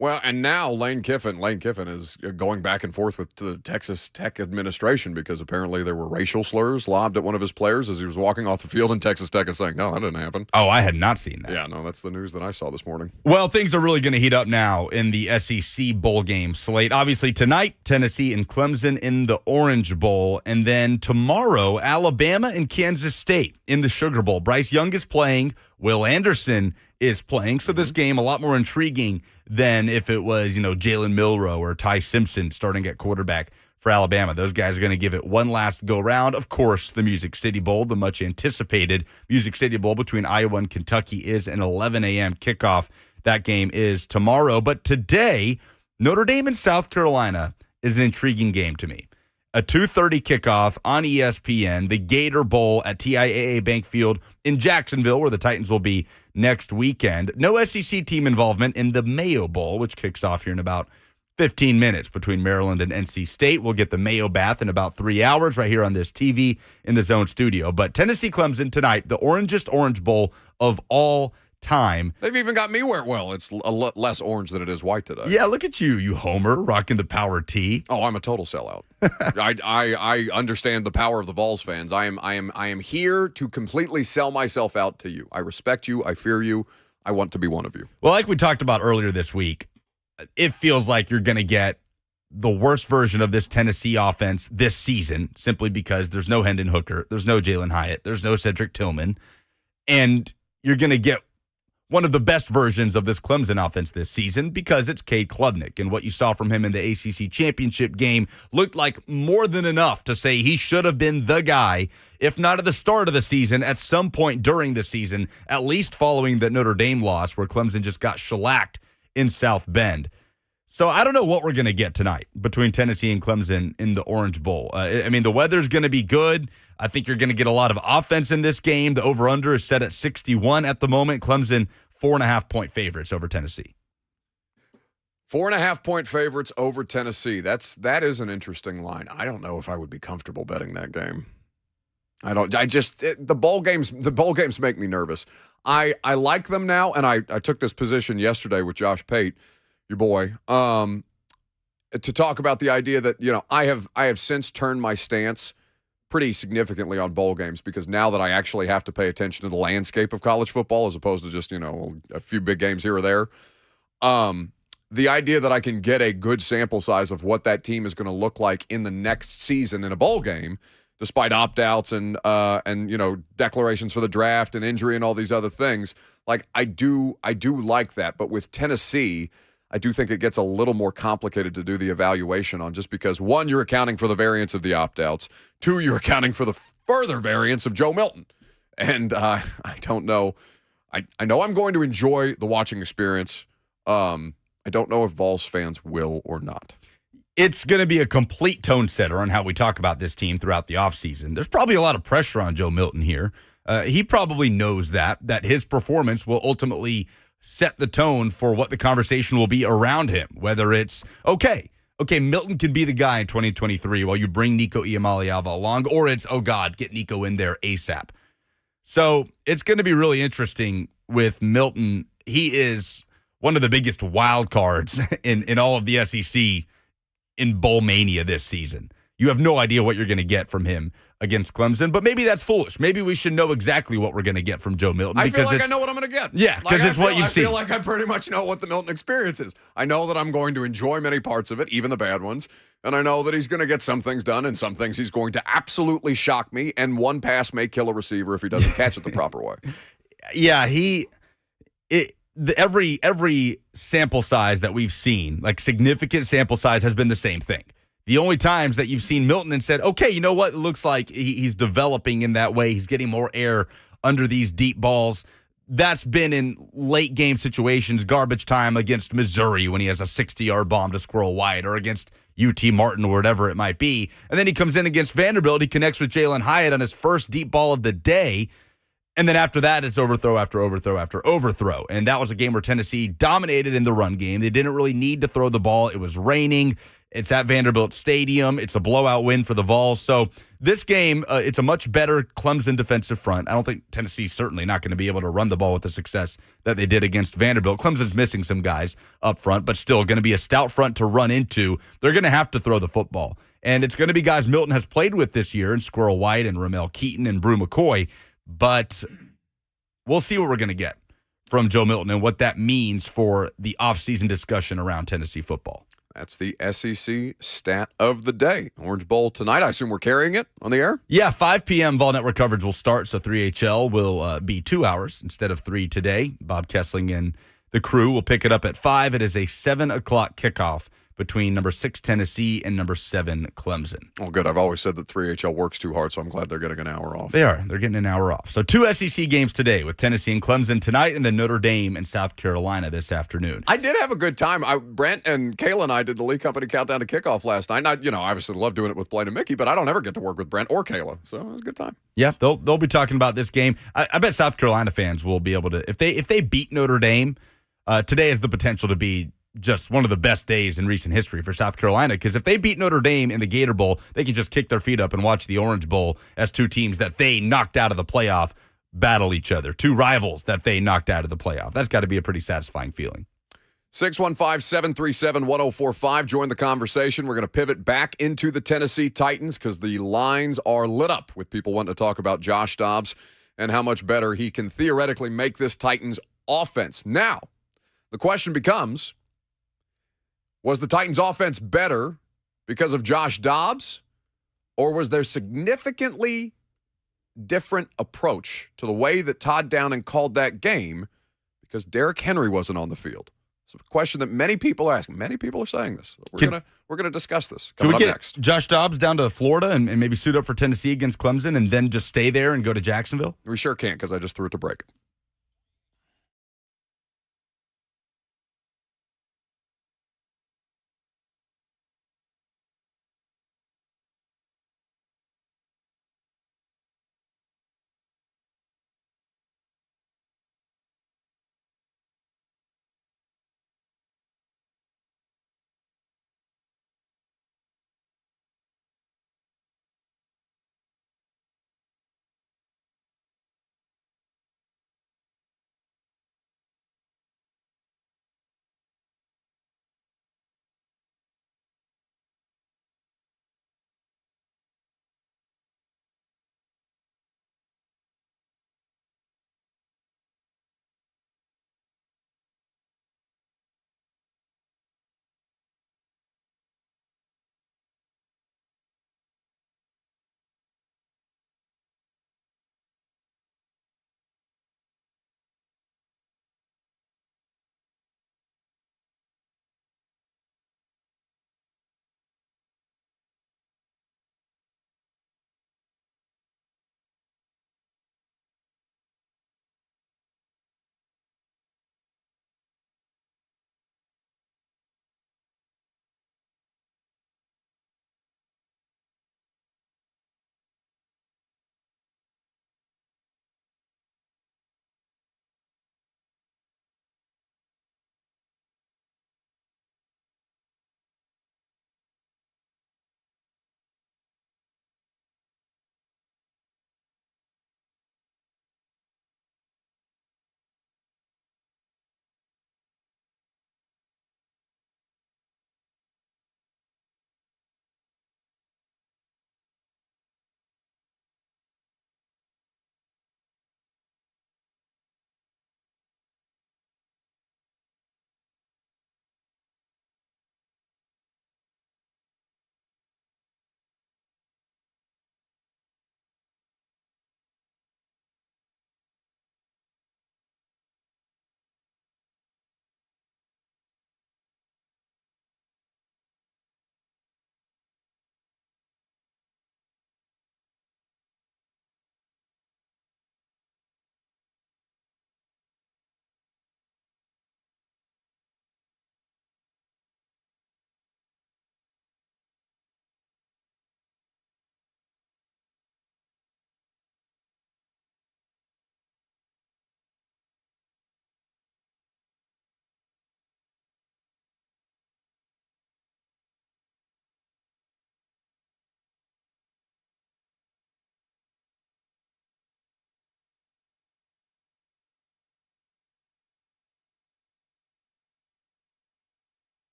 Well, and now Lane Kiffin is going back and forth with the Texas Tech administration because apparently there were racial slurs lobbed at one of his players as he was walking off the field, and Texas Tech is saying, no, that didn't happen. Oh, I had not seen that. Yeah, no, that's the news that I saw this morning. Well, things are really going to heat up now in the SEC bowl game slate. Obviously, tonight, Tennessee and Clemson in the Orange Bowl, and then tomorrow, Alabama and Kansas State in the Sugar Bowl. Bryce Young is playing. Will Anderson is playing. So this game, a lot more intriguing than if it was, Jalen Milroe or Ty Simpson starting at quarterback for Alabama. Those guys are going to give it one last go-round. Of course, the Music City Bowl, the much-anticipated Music City Bowl between Iowa and Kentucky, is an 11 a.m. kickoff. That game is tomorrow. But today, Notre Dame and South Carolina is an intriguing game to me. A 2:30 kickoff on ESPN, the Gator Bowl at TIAA Bank Field in Jacksonville, where the Titans will be next weekend. No SEC team involvement in the Mayo Bowl, which kicks off here in about 15 minutes between Maryland and NC State. We'll get the Mayo bath in about 3 hours right here on this TV in the Zone studio. But Tennessee Clemson tonight, the orangest Orange Bowl of all time. They've even got me wear well. It's a lot less orange than it is white today. Yeah, look at you homer, rocking the power tee. Oh, I'm a total sellout. I understand the power of the Vols fans. I am here to completely sell myself out to you. I respect you. I fear you. I want to be one of you. Well, like we talked about earlier this week, it feels like you're going to get the worst version of this Tennessee offense this season, simply because there's no Hendon Hooker, there's no Jalen Hyatt, there's no Cedric Tillman, and you're going to get one of the best versions of this Clemson offense this season because it's Cade Klubnik. And what you saw from him in the ACC championship game looked like more than enough to say he should have been the guy, if not at the start of the season, at some point during the season, at least following the Notre Dame loss where Clemson just got shellacked in South Bend. So I don't know what we're going to get tonight between Tennessee and Clemson in the Orange Bowl. The weather's going to be good. I think you're going to get a lot of offense in this game. The over-under is set at 61 at the moment. Clemson, 4.5-point favorites over Tennessee. 4.5-point favorites over Tennessee. That is an interesting line. I don't know if I would be comfortable betting that game. The bowl games make me nervous. I like them now, and I took this position yesterday with Josh Pate, your boy, to talk about the idea that, I have since turned my stance pretty significantly on bowl games because now that I actually have to pay attention to the landscape of college football as opposed to just, a few big games here or there. The idea that I can get a good sample size of what that team is going to look like in the next season in a bowl game, despite opt-outs and declarations for the draft and injury and all these other things, like I do like that. But with Tennessee, I do think it gets a little more complicated to do the evaluation on just because, one, you're accounting for the variance of the opt-outs. Two, you're accounting for the further variance of Joe Milton. And I don't know. I know I'm going to enjoy the watching experience. I don't know if Vols fans will or not. It's going to be a complete tone setter on how we talk about this team throughout the offseason. There's probably a lot of pressure on Joe Milton here. He probably knows that his performance will ultimately set the tone for what the conversation will be around him, whether it's, okay, Milton can be the guy in 2023 while you bring Nico Iamaleava along, or it's, oh, God, get Nico in there ASAP. So it's going to be really interesting with Milton. He is one of the biggest wild cards in all of the SEC in bowl mania this season. You have no idea what you're going to get from him against Clemson, but maybe that's foolish. Maybe we should know exactly what we're going to get from Joe Milton. I feel like I know what I'm going to get. Yeah, because it's what you've seen. I feel like I pretty much know what the Milton experience is. I know that I'm going to enjoy many parts of it, even the bad ones, and I know that he's going to get some things done and some things he's going to absolutely shock me, and one pass may kill a receiver if he doesn't catch it the proper way. Yeah, every sample size that we've seen, like significant sample size, has been the same thing. The only times that you've seen Milton and said, okay, you know what? It looks like he's developing in that way. He's getting more air under these deep balls. That's been in late game situations, garbage time against Missouri when he has a 60-yard bomb to Squirrel White, or against UT Martin or whatever it might be. And then he comes in against Vanderbilt. He connects with Jalen Hyatt on his first deep ball of the day. And then after that, it's overthrow after overthrow after overthrow. And that was a game where Tennessee dominated in the run game. They didn't really need to throw the ball. It was raining. It's at Vanderbilt Stadium. It's a blowout win for the Vols. So this game, it's a much better Clemson defensive front. I don't think Tennessee's certainly not going to be able to run the ball with the success that they did against Vanderbilt. Clemson's missing some guys up front, but still going to be a stout front to run into. They're going to have to throw the football. And it's going to be guys Milton has played with this year, and Squirrel White and Ramel Keaton and Brew McCoy. But we'll see what we're going to get from Joe Milton and what that means for the offseason discussion around Tennessee football. That's the SEC stat of the day. Orange Bowl tonight. I assume we're carrying it on the air? Yeah, 5 p.m. Vol Network coverage will start, so 3HL will be 2 hours instead of 3 today. Bob Kessling and the crew will pick it up at 5. It is a 7 o'clock kickoff between number 6 Tennessee and number 7 Clemson. Oh, good. I've always said that 3HL works too hard, so I'm glad they're getting an hour off. They are. They're getting an hour off. So 2 SEC games today with Tennessee and Clemson tonight, and then Notre Dame and South Carolina this afternoon. I did have a good time. Brent and Kayla and I did the Lee Company Countdown to Kickoff last night. And I obviously love doing it with Blaine and Mickey, but I don't ever get to work with Brent or Kayla, so it was a good time. Yeah, they'll be talking about this game. I bet South Carolina fans will be able to, if they beat Notre Dame, today has the potential to be just one of the best days in recent history for South Carolina, because if they beat Notre Dame in the Gator Bowl, they can just kick their feet up and watch the Orange Bowl as 2 teams that they knocked out of the playoff battle each other. 2 rivals that they knocked out of the playoff. That's got to be a pretty satisfying feeling. 615-737-1045. Join the conversation. We're going to pivot back into the Tennessee Titans because the lines are lit up with people wanting to talk about Josh Dobbs and how much better he can theoretically make this Titans offense. Now, the question becomes, was the Titans offense better because of Josh Dobbs, or was there significantly different approach to the way that Todd Downing called that game because Derrick Henry wasn't on the field? It's a question that many people ask. Many people are saying this. We're gonna discuss this coming up next. Josh Dobbs down to Florida and maybe suit up for Tennessee against Clemson and then just stay there and go to Jacksonville? We sure can't because I just threw it to break.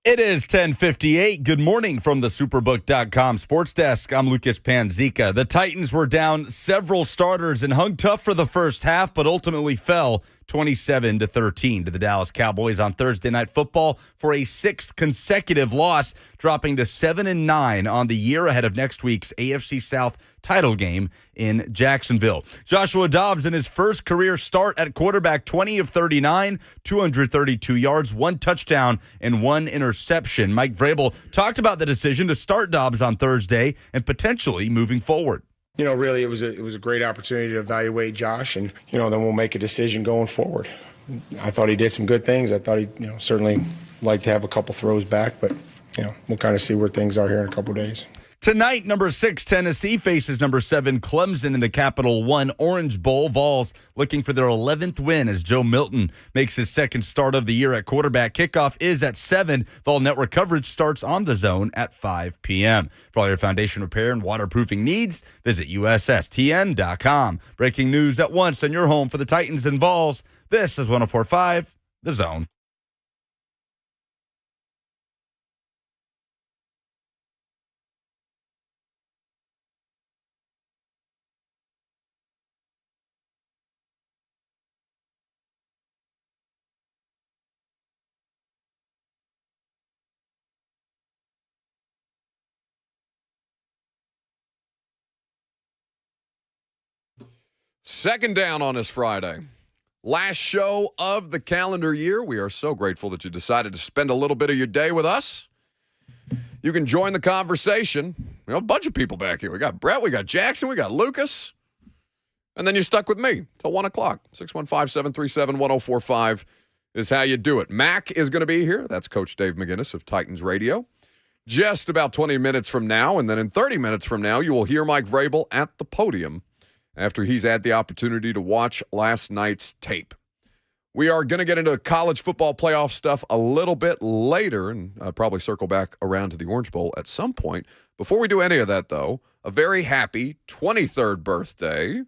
It is 10:58. Good morning from the Superbook.com sports desk. I'm Lucas Panzica. The Titans were down several starters and hung tough for the first half, but ultimately fell 27-13 to the Dallas Cowboys on Thursday Night Football for a sixth consecutive loss, dropping to 7-9 on the year ahead of next week's AFC South title game in Jacksonville. Joshua Dobbs in his first career start at quarterback, 20 of 39, 232 yards, 1 touchdown, and 1 interception. Mike Vrabel talked about the decision to start Dobbs on Thursday and potentially moving forward. You know, really, it was a great opportunity to evaluate Josh, and then we'll make a decision going forward. I thought he did some good things. I thought he, certainly like to have a couple throws back, but we'll kind of see where things are here in a couple days. Tonight, number 6 Tennessee faces number 7 Clemson in the Capital One Orange Bowl. Vols looking for their 11th win as Joe Milton makes his second start of the year at quarterback. Kickoff is at 7. Vol Network coverage starts on The Zone at 5 p.m. For all your foundation repair and waterproofing needs, visit USSTN.com. Breaking news at once on your home for the Titans and Vols. This is 104.5 The Zone. Second down on this Friday. Last show of the calendar year. We are so grateful that you decided to spend a little bit of your day with us. You can join the conversation. A bunch of people back here. We got Brett, we got Jackson, we got Lucas. And then you're stuck with me till 1 o'clock. 615-737-1045 is how you do it. Mac is going to be here. That's Coach Dave McGinnis of Titans Radio. Just about 20 minutes from now, and then in 30 minutes from now, you will hear Mike Vrabel at the podium after he's had the opportunity to watch last night's tape. We are going to get into college football playoff stuff a little bit later and probably circle back around to the Orange Bowl at some point. Before we do any of that, though, a very happy 23rd birthday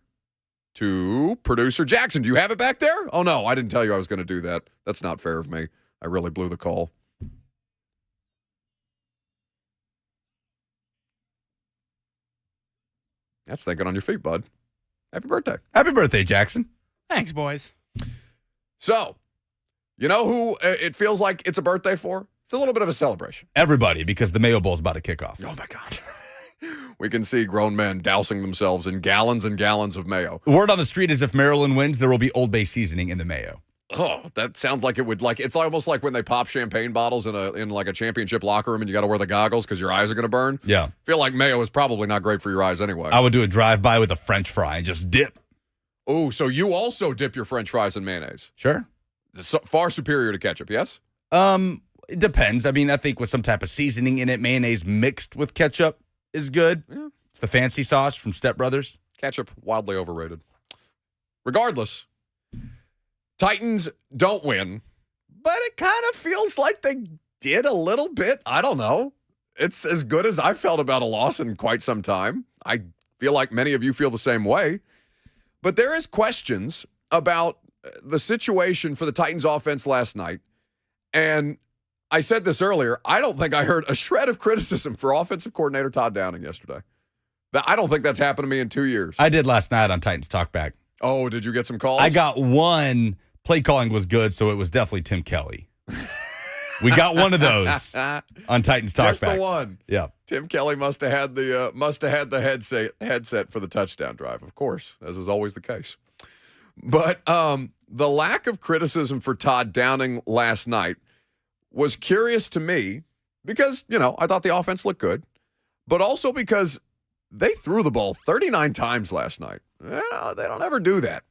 to producer Jackson. Do you have it back there? Oh, no, I didn't tell you I was going to do that. That's not fair of me. I really blew the call. That's thinking on your feet, bud. Happy birthday. Happy birthday, Jackson. Thanks, boys. So, you know who it feels like it's a birthday for? It's a little bit of a celebration. Everybody, because the Mayo Bowl is about to kick off. Oh, my God. We can see grown men dousing themselves in gallons and gallons of mayo. The word on the street is if Maryland wins, there will be Old Bay seasoning in the mayo. Oh, that sounds like it would it's almost like when they pop champagne bottles in like a championship locker room and you got to wear the goggles because your eyes are going to burn. Yeah. Feel like mayo is probably not great for your eyes anyway. I would do a drive-by with a French fry and just dip. Oh, so you also dip your French fries in mayonnaise? Sure. Far superior to ketchup, yes? It depends. I mean, I think with some type of seasoning in it, mayonnaise mixed with ketchup is good. Yeah. It's the fancy sauce from Step Brothers. Ketchup, wildly overrated. Regardless, Titans don't win, but it kind of feels like they did a little bit. I don't know. It's as good as I've felt about a loss in quite some time. I feel like many of you feel the same way. But there is questions about the situation for the Titans offense last night. And I said this earlier, I don't think I heard a shred of criticism for offensive coordinator Todd Downing yesterday. I don't think that's happened to me in 2 years. I did last night on Titans Talkback. Oh, did you get some calls? I got one. Play calling was good, so it was definitely Tim Kelly. We got one of those on Titans Talkback. Just the one. Yeah. Tim Kelly must have had the headset for the touchdown drive, of course, as is always the case. But the lack of criticism for Todd Downing last night was curious to me because, I thought the offense looked good, but also because they threw the ball 39 times last night. They don't ever do that.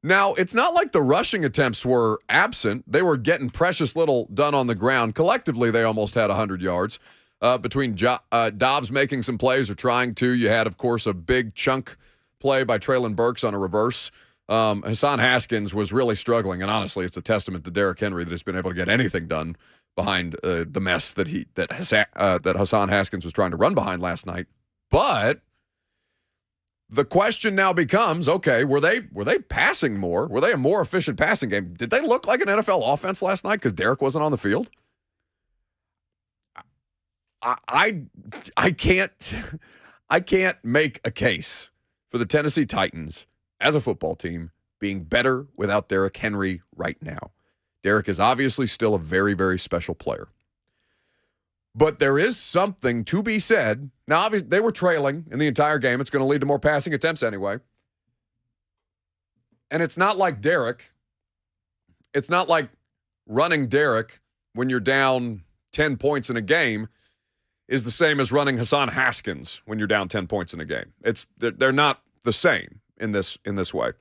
Now, it's not like the rushing attempts were absent. They were getting precious little done on the ground. Collectively, they almost had 100 yards. Between Dobbs making some plays or trying to, you had, of course, a big chunk play by Traylon Burks on a reverse. Hassan Haskins was really struggling, and honestly, it's a testament to Derrick Henry that he's been able to get anything done behind the mess that Hassan Haskins was trying to run behind last night. But the question now becomes, okay, were they passing more? Were they a more efficient passing game? Did they look like an NFL offense last night because Derrick wasn't on the field? I can't make a case for the Tennessee Titans as a football team being better without Derrick Henry right now. Derrick is obviously still a very, very special player. But there is something to be said. Now, obviously, they were trailing in the entire game. It's going to lead to more passing attempts anyway. And it's not like Derrick. It's not like running Derrick when you're down 10 points in a game is the same as running Hassan Haskins when you're down 10 points in a game. They're not the same in this way.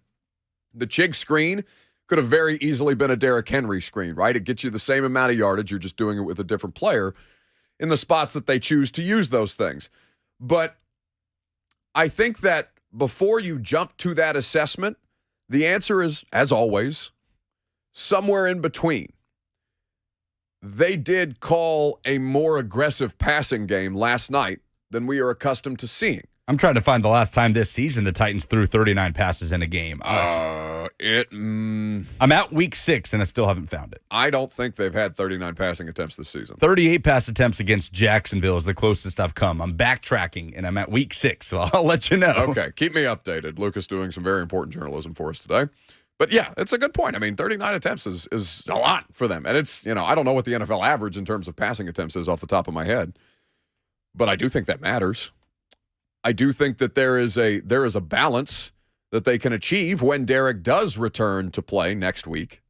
The Chig screen could have very easily been a Derrick Henry screen, right? It gets you the same amount of yardage. You're just doing it with a different player in the spots that they choose to use those things. But I think that before you jump to that assessment, the answer is, as always, somewhere in between. They did call a more aggressive passing game last night than we are accustomed to seeing. I'm trying to find the last time this season the Titans threw 39 passes in a game. I'm at week 6, and I still haven't found it. I don't think they've had 39 passing attempts this season. 38 pass attempts against Jacksonville is the closest I've come. I'm backtracking, and I'm at week 6, so I'll let you know. Okay, keep me updated. Lucas doing some very important journalism for us today. But yeah, it's a good point. I mean, 39 attempts is a lot for them. And it's, I don't know what the NFL average in terms of passing attempts is off the top of my head. But I do think that matters. I do think that there is a balance that they can achieve when Derrick does return to play next week.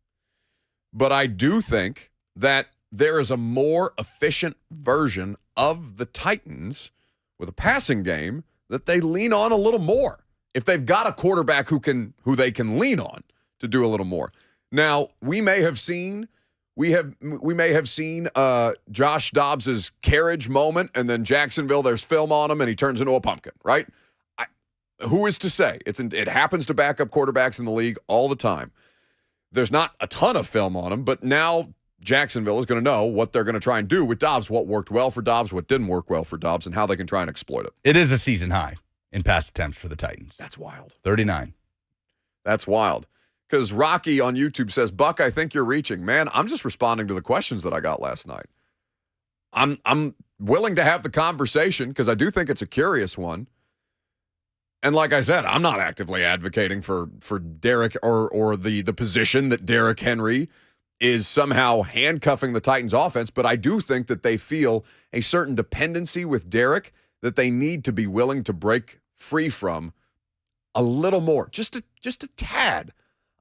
But I do think that there is a more efficient version of the Titans with a passing game that they lean on a little more. If they've got a quarterback who they can lean on to do a little more. Now, we may have seen Josh Dobbs' carriage moment, and then Jacksonville, there's film on him, and he turns into a pumpkin, right? Who is to say? It happens to backup quarterbacks in the league all the time. There's not a ton of film on him, but now Jacksonville is going to know what they're going to try and do with Dobbs, what worked well for Dobbs, what didn't work well for Dobbs, and how they can try and exploit it. It is a season high in pass attempts for the Titans. That's wild. 39. That's wild. Because Rocky on YouTube says, Buck, I think you're reaching. Man, I'm just responding to the questions that I got last night. I'm willing to have the conversation because I do think it's a curious one. And like I said, I'm not actively advocating for Derrick or the position that Derrick Henry is somehow handcuffing the Titans offense, but I do think that they feel a certain dependency with Derrick that they need to be willing to break free from a little more, just a tad.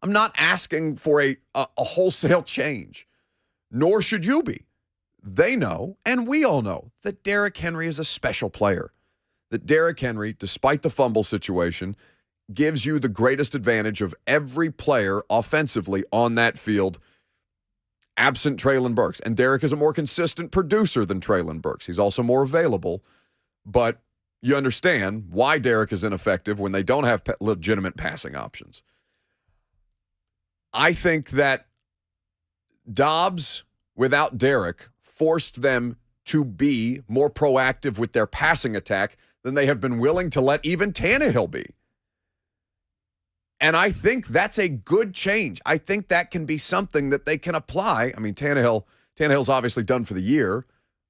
I'm not asking for a wholesale change, nor should you be. They know, and we all know, that Derrick Henry is a special player. That Derrick Henry, despite the fumble situation, gives you the greatest advantage of every player offensively on that field, absent Treylon Burks. And Derrick is a more consistent producer than Treylon Burks. He's also more available, but you understand why Derrick is ineffective when they don't have legitimate passing options. I think that Dobbs, without Derrick, forced them to be more proactive with their passing attack than they have been willing to let even Tannehill be. And I think that's a good change. I think that can be something that they can apply. I mean, Tannehill's obviously done for the year,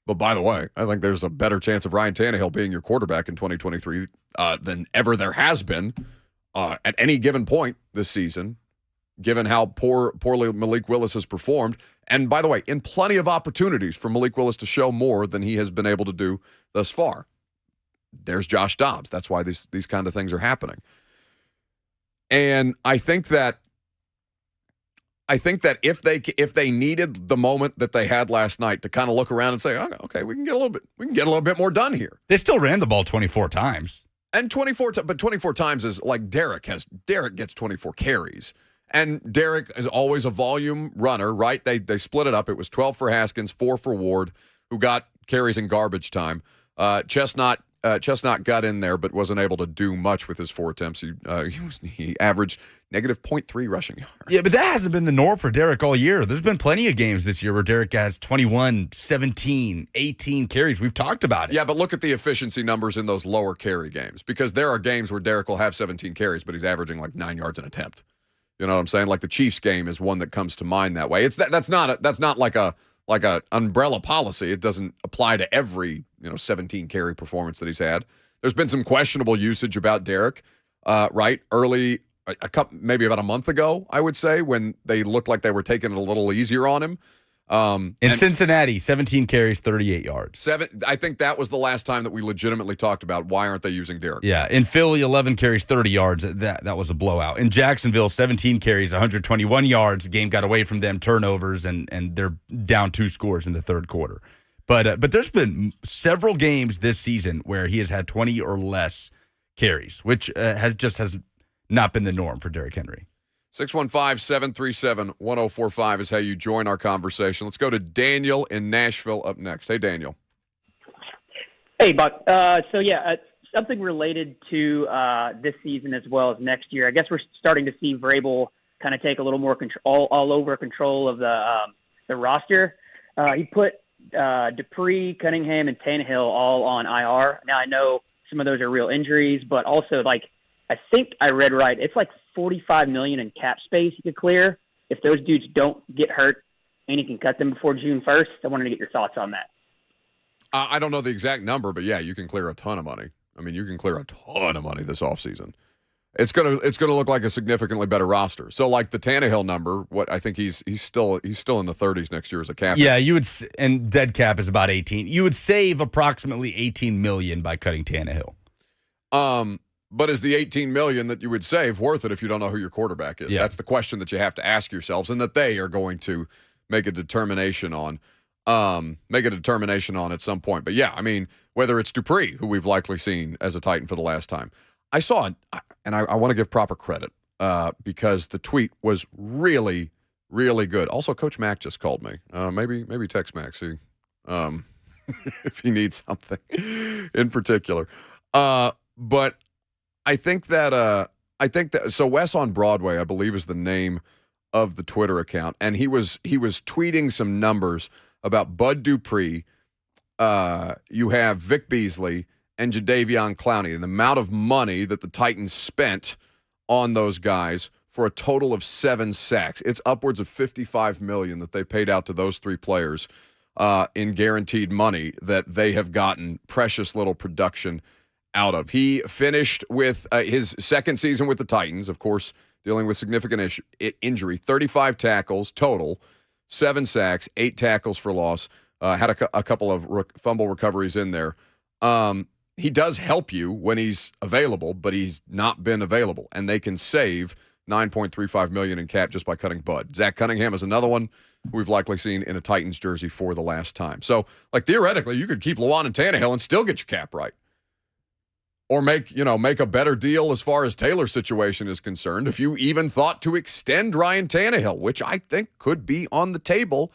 but by the way, I think there's a better chance of Ryan Tannehill being your quarterback in 2023 than ever there has been at any given point this season, given how poorly Malik Willis has performed. And by the way, in plenty of opportunities for Malik Willis to show more than he has been able to do thus far. There's Josh Dobbs. That's why these kind of things are happening. And I think that if they needed the moment that they had last night to kind of look around and say, okay, we can get a little bit more done here. They still ran the ball 24 times. And 24 times is like Derrick gets 24 carries. And Derrick is always a volume runner, right? They split it up. It was 12 for Haskins, 4 for Ward, who got carries in garbage time. Chestnut got in there, but wasn't able to do much with his 4 attempts. He averaged negative 0.3 rushing yards. Yeah, but that hasn't been the norm for Derrick all year. There's been plenty of games this year where Derrick has 21, 17, 18 carries. We've talked about it. Yeah, but look at the efficiency numbers in those lower carry games, because there are games where Derrick will have 17 carries, but he's averaging like 9 yards an attempt. You know what I'm saying? Like the Chiefs game is one that comes to mind that way. That's not like a like a umbrella policy. It doesn't apply to every 17 carry performance that he's had. There's been some questionable usage about Derek, right? Early, maybe about a month ago, I would say, when they looked like they were taking it a little easier on him. In Cincinnati, 17 carries, 38 yards. I think that was the last time that we legitimately talked about why aren't they using Derek. Yeah, in Philly, 11 carries, 30 yards. That was a blowout. In Jacksonville, 17 carries, 121 yards. The game got away from them, turnovers, and they're down 2 scores in the third quarter. But there's been several games this season where he has had 20 or less carries, which has not been the norm for Derrick Henry. 615-737-1045 is how you join our conversation. Let's go to Daniel in Nashville up next. Hey, Daniel. Hey, Buck. Something related to this season as well as next year. I guess we're starting to see Vrabel kind of take a little more control, all over control of the roster. He put Dupree, Cunningham, and Tannehill all on IR. Now, I know some of those are real injuries, but also, I think I read right. It's like $45 million in cap space you could clear if those dudes don't get hurt and you can cut them before June 1st. I wanted to get your thoughts on that. I don't know the exact number, but yeah, you can clear a ton of money. I mean, you can clear a ton of money this offseason. It's gonna look like a significantly better roster. So, like the Tannehill number, what I think he's still in the 30s next year as a cap. Yeah, you would, and dead cap is about 18. You would save approximately $18 million by cutting Tannehill. But is the $18 million that you would save worth it if you don't know who your quarterback is? Yeah. That's the question that you have to ask yourselves, and that they are going to make a determination on. At some point. But yeah, I mean, whether it's Dupree, who we've likely seen as a Titan for the last time, I saw it, and I want to give proper credit because the tweet was really, really good. Also, Coach Mack just called me. Maybe text Mack, see if he needs something in particular. But I think that so Wes on Broadway, I believe, is the name of the Twitter account, and he was tweeting some numbers about Bud Dupree. You have Vic Beasley and Jadeveon Clowney, and the amount of money that the Titans spent on those guys for a total of 7 sacks. It's upwards of $55 million that they paid out to those 3 players in guaranteed money that they have gotten precious little production out of. He finished with his second season with the Titans, of course, dealing with significant injury, 35 tackles total, 7 sacks, 8 tackles for loss, had a couple of fumble recoveries in there. He does help you when he's available, but he's not been available, and they can save $9.35 million in cap just by cutting Bud. Zach Cunningham is another one we've likely seen in a Titans jersey for the last time. So, theoretically, you could keep Lawan and Tannehill and still get your cap right. Or make a better deal as far as Taylor's situation is concerned. If you even thought to extend Ryan Tannehill, which I think could be on the table,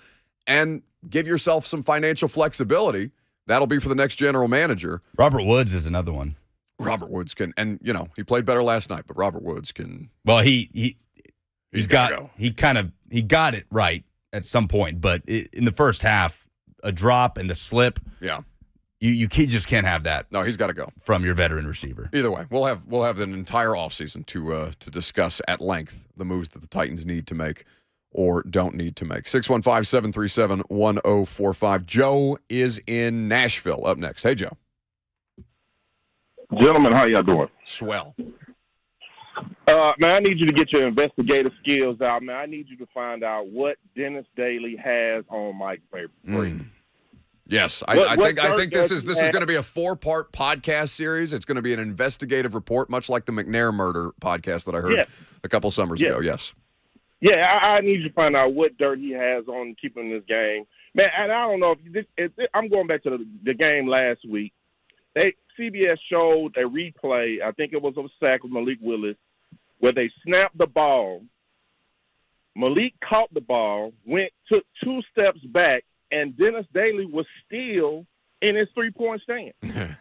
and give yourself some financial flexibility, that'll be for the next general manager. Robert Woods is another one. Robert Woods can, and he played better last night, but Robert Woods can. Well, he got it right at some point, but in the first half, a drop and the slip. Yeah. You just can't have that. No, he's got to go from your veteran receiver. Either way, we'll have an entire offseason to discuss at length the moves that the Titans need to make or don't need to make. 615-737-1045. Joe is in Nashville up next. Hey, Joe. Gentlemen, how y'all doing? Swell. Man, I need you to get your investigative skills out, man. I need you to find out what Dennis Daly has on Mike Vrabel. Yes, I think this is going to be a 4-part podcast series. It's going to be an investigative report, much like the McNair murder podcast that I heard a couple summers ago. Yes. Yeah, I need you to find out what dirt he has on keeping this game, man. And I don't know if I'm going back to the game last week. CBS showed a replay. I think it was a sack of Malik Willis, where they snapped the ball. Malik caught the ball, took 2 steps back, and Dennis Daly was still in his 3-point stand. And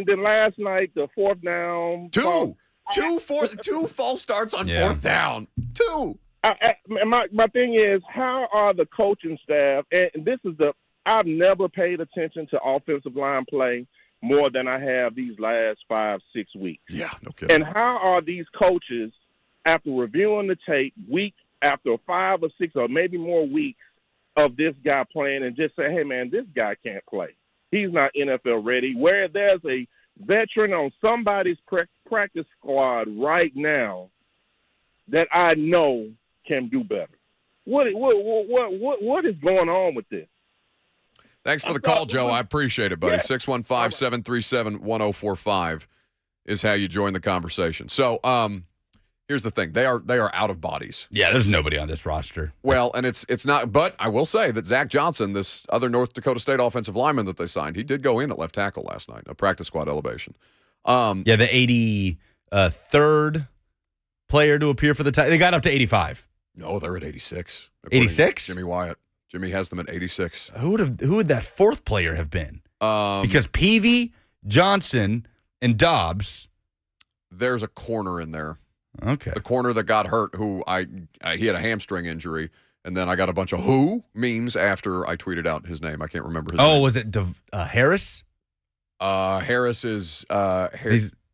then last night, the 4th down. Two false starts on 4th down. 2. My thing is, how are the coaching staff, and I've never paid attention to offensive line play more than I have these last 5-6 weeks. Yeah, no kidding. And how are these coaches, after reviewing the tape week after 5 or 6 or maybe more weeks of this guy playing and just say, hey, man, this guy can't play. He's not NFL ready. Where there's a veteran on somebody's practice squad right now that I know can do better. What is going on with this? Thanks for the call, Joe. I appreciate it, buddy. 615-737-1045 is how you join the conversation. So, here's the thing. They are out of bodies. Yeah, there's nobody on this roster. Well, and it's not, but I will say that Zach Johnson, this other North Dakota State offensive lineman that they signed, he did go in at left tackle last night, a practice squad elevation. Yeah, the 83rd player to appear for the Titans. They got up to 85. No, they're at 86. 86? Jimmy Wyatt. Jimmy has them at 86. Who would that fourth player have been? Because Peavy, Johnson, and Dobbs. There's a corner in there. Okay. The corner that got hurt, who he had a hamstring injury, and then I got a bunch of who memes after I tweeted out his name. I can't remember his name. Oh, was it Harris? Harris is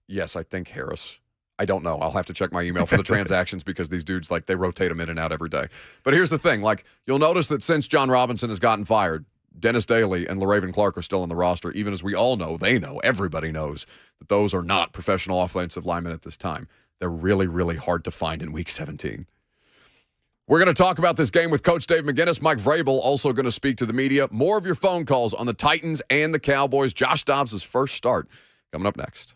yes, I think Harris. I don't know. I'll have to check my email for the transactions because these dudes, they rotate them in and out every day. But here's the thing. You'll notice that since John Robinson has gotten fired, Dennis Daly and LaRaven Clark are still on the roster, even as we all know, everybody knows that those are not professional offensive linemen at this time. They're really, really hard to find in Week 17. We're going to talk about this game with Coach Dave McGinnis. Mike Vrabel also going to speak to the media. More of your phone calls on the Titans and the Cowboys. Josh Dobbs' first start coming up next.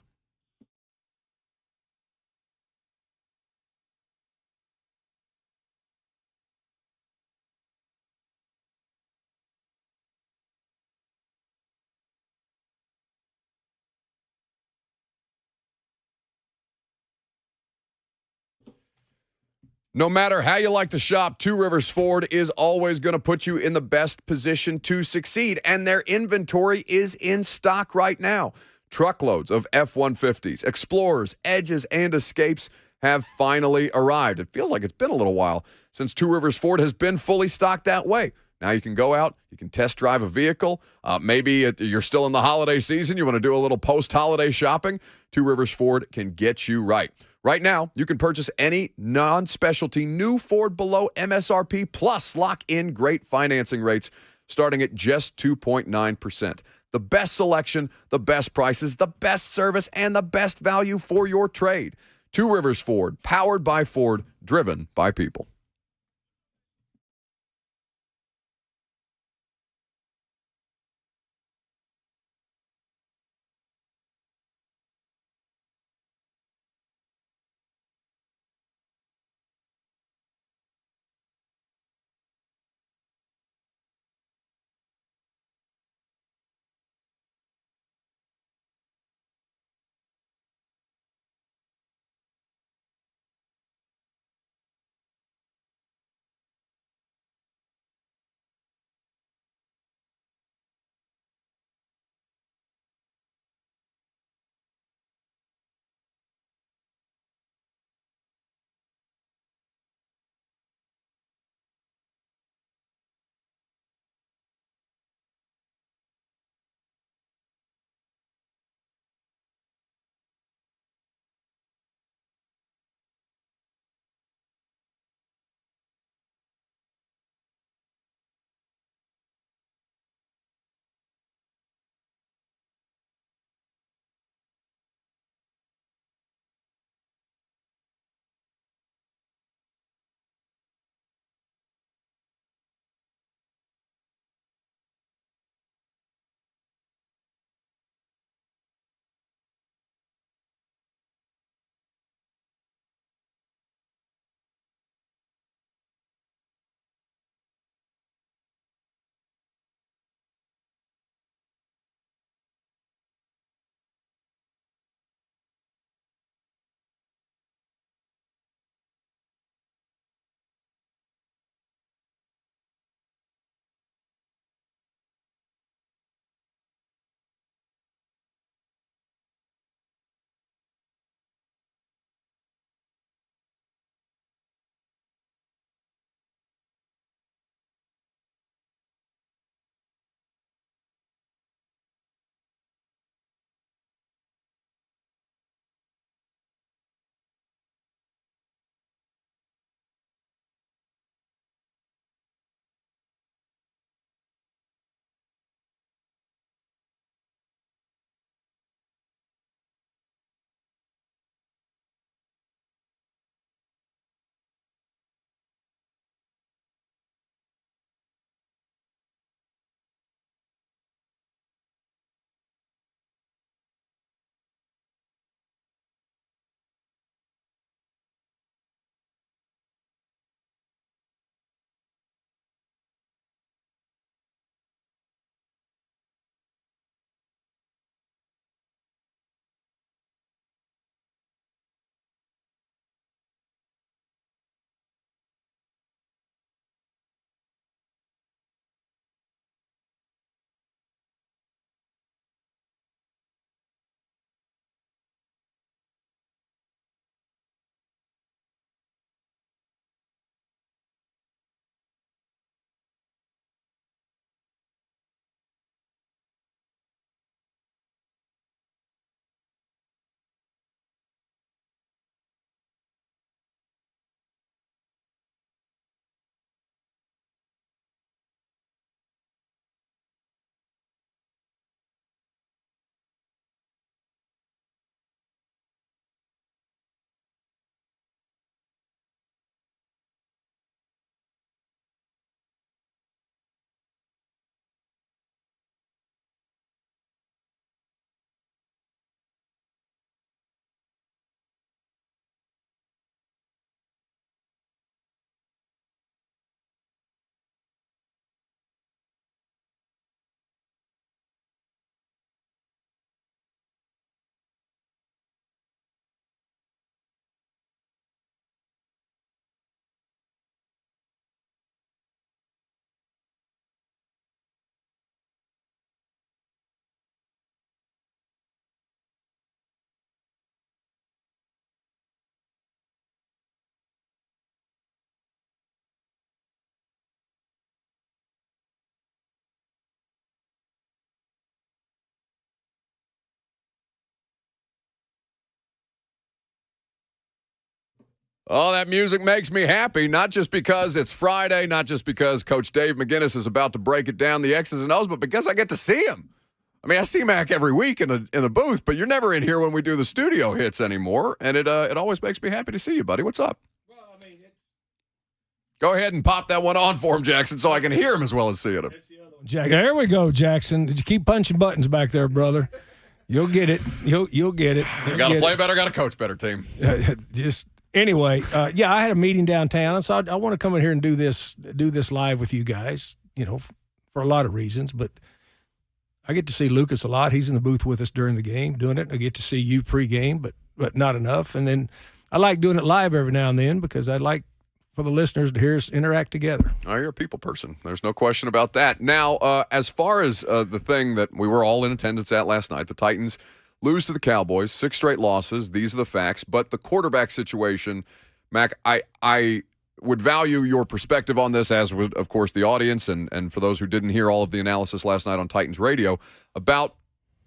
No matter how you like to shop, Two Rivers Ford is always going to put you in the best position to succeed, and their inventory is in stock right now. Truckloads of F-150s, Explorers, Edges, and Escapes have finally arrived. It feels like it's been a little while since Two Rivers Ford has been fully stocked that way. Now you can go out, you can test drive a vehicle. Maybe you're still in the holiday season, you want to do a little post-holiday shopping. Two Rivers Ford can get you right. Right now, you can purchase any non-specialty new Ford below MSRP, plus lock in great financing rates starting at just 2.9%. The best selection, the best prices, the best service, and the best value for your trade. Two Rivers Ford, powered by Ford, driven by people. Oh, that music makes me happy, not just because it's Friday, not just because Coach Dave McGinnis is about to break it down, the X's and O's, but because I get to see him. I mean, I see Mac every week in the booth, but you're never in here when we do the studio hits anymore, and it always makes me happy to see you, buddy. What's up? Well, I mean, go ahead and pop that one on for him, Jackson, so I can hear him as well as see him. Jack, there we go, Jackson. Did you keep punching buttons back there, brother? You'll get it. You'll get it. Got to play better, got to coach better, team. Anyway, I had a meeting downtown, and so I want to come in here and do this live with you guys, for a lot of reasons. But I get to see Lucas a lot. He's in the booth with us during the game doing it. I get to see you pregame, but not enough. And then I like doing it live every now and then because I like for the listeners to hear us interact together. Oh, you're a people person. There's no question about that. Now, as far as the thing that we were all in attendance at last night, the Titans lose to the Cowboys, 6 straight losses. These are the facts. But the quarterback situation, Mac, I would value your perspective on this, as would, of course, the audience, and for those who didn't hear all of the analysis last night on Titans Radio, about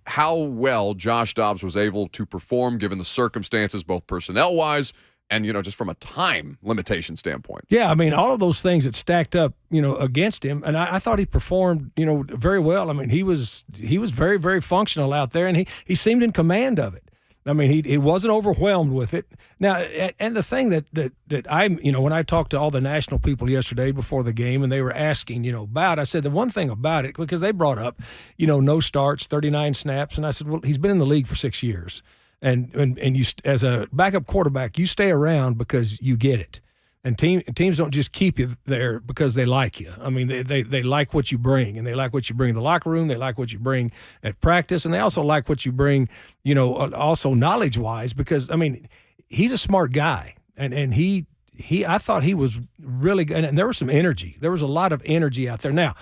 how well Josh Dobbs was able to perform given the circumstances, both personnel-wise and, just from a time limitation standpoint. Yeah, I mean, all of those things that stacked up, against him, and I thought he performed, very well. I mean, he was very, very functional out there, and he seemed in command of it. I mean, he wasn't overwhelmed with it. Now, and the thing that I, when I talked to all the national people yesterday before the game, and they were asking, about, I said the one thing about it, because they brought up, no starts, 39 snaps, and I said, well, he's been in the league for 6 years. And you, as a backup quarterback, you stay around because you get it. And teams don't just keep you there because they like you. I mean, they like what you bring, and they like what you bring in the locker room. They like what you bring at practice, and they also like what you bring, also knowledge-wise, because, I mean, he's a smart guy. And he I thought he was really good. And there was some energy. There was a lot of energy out there. Now,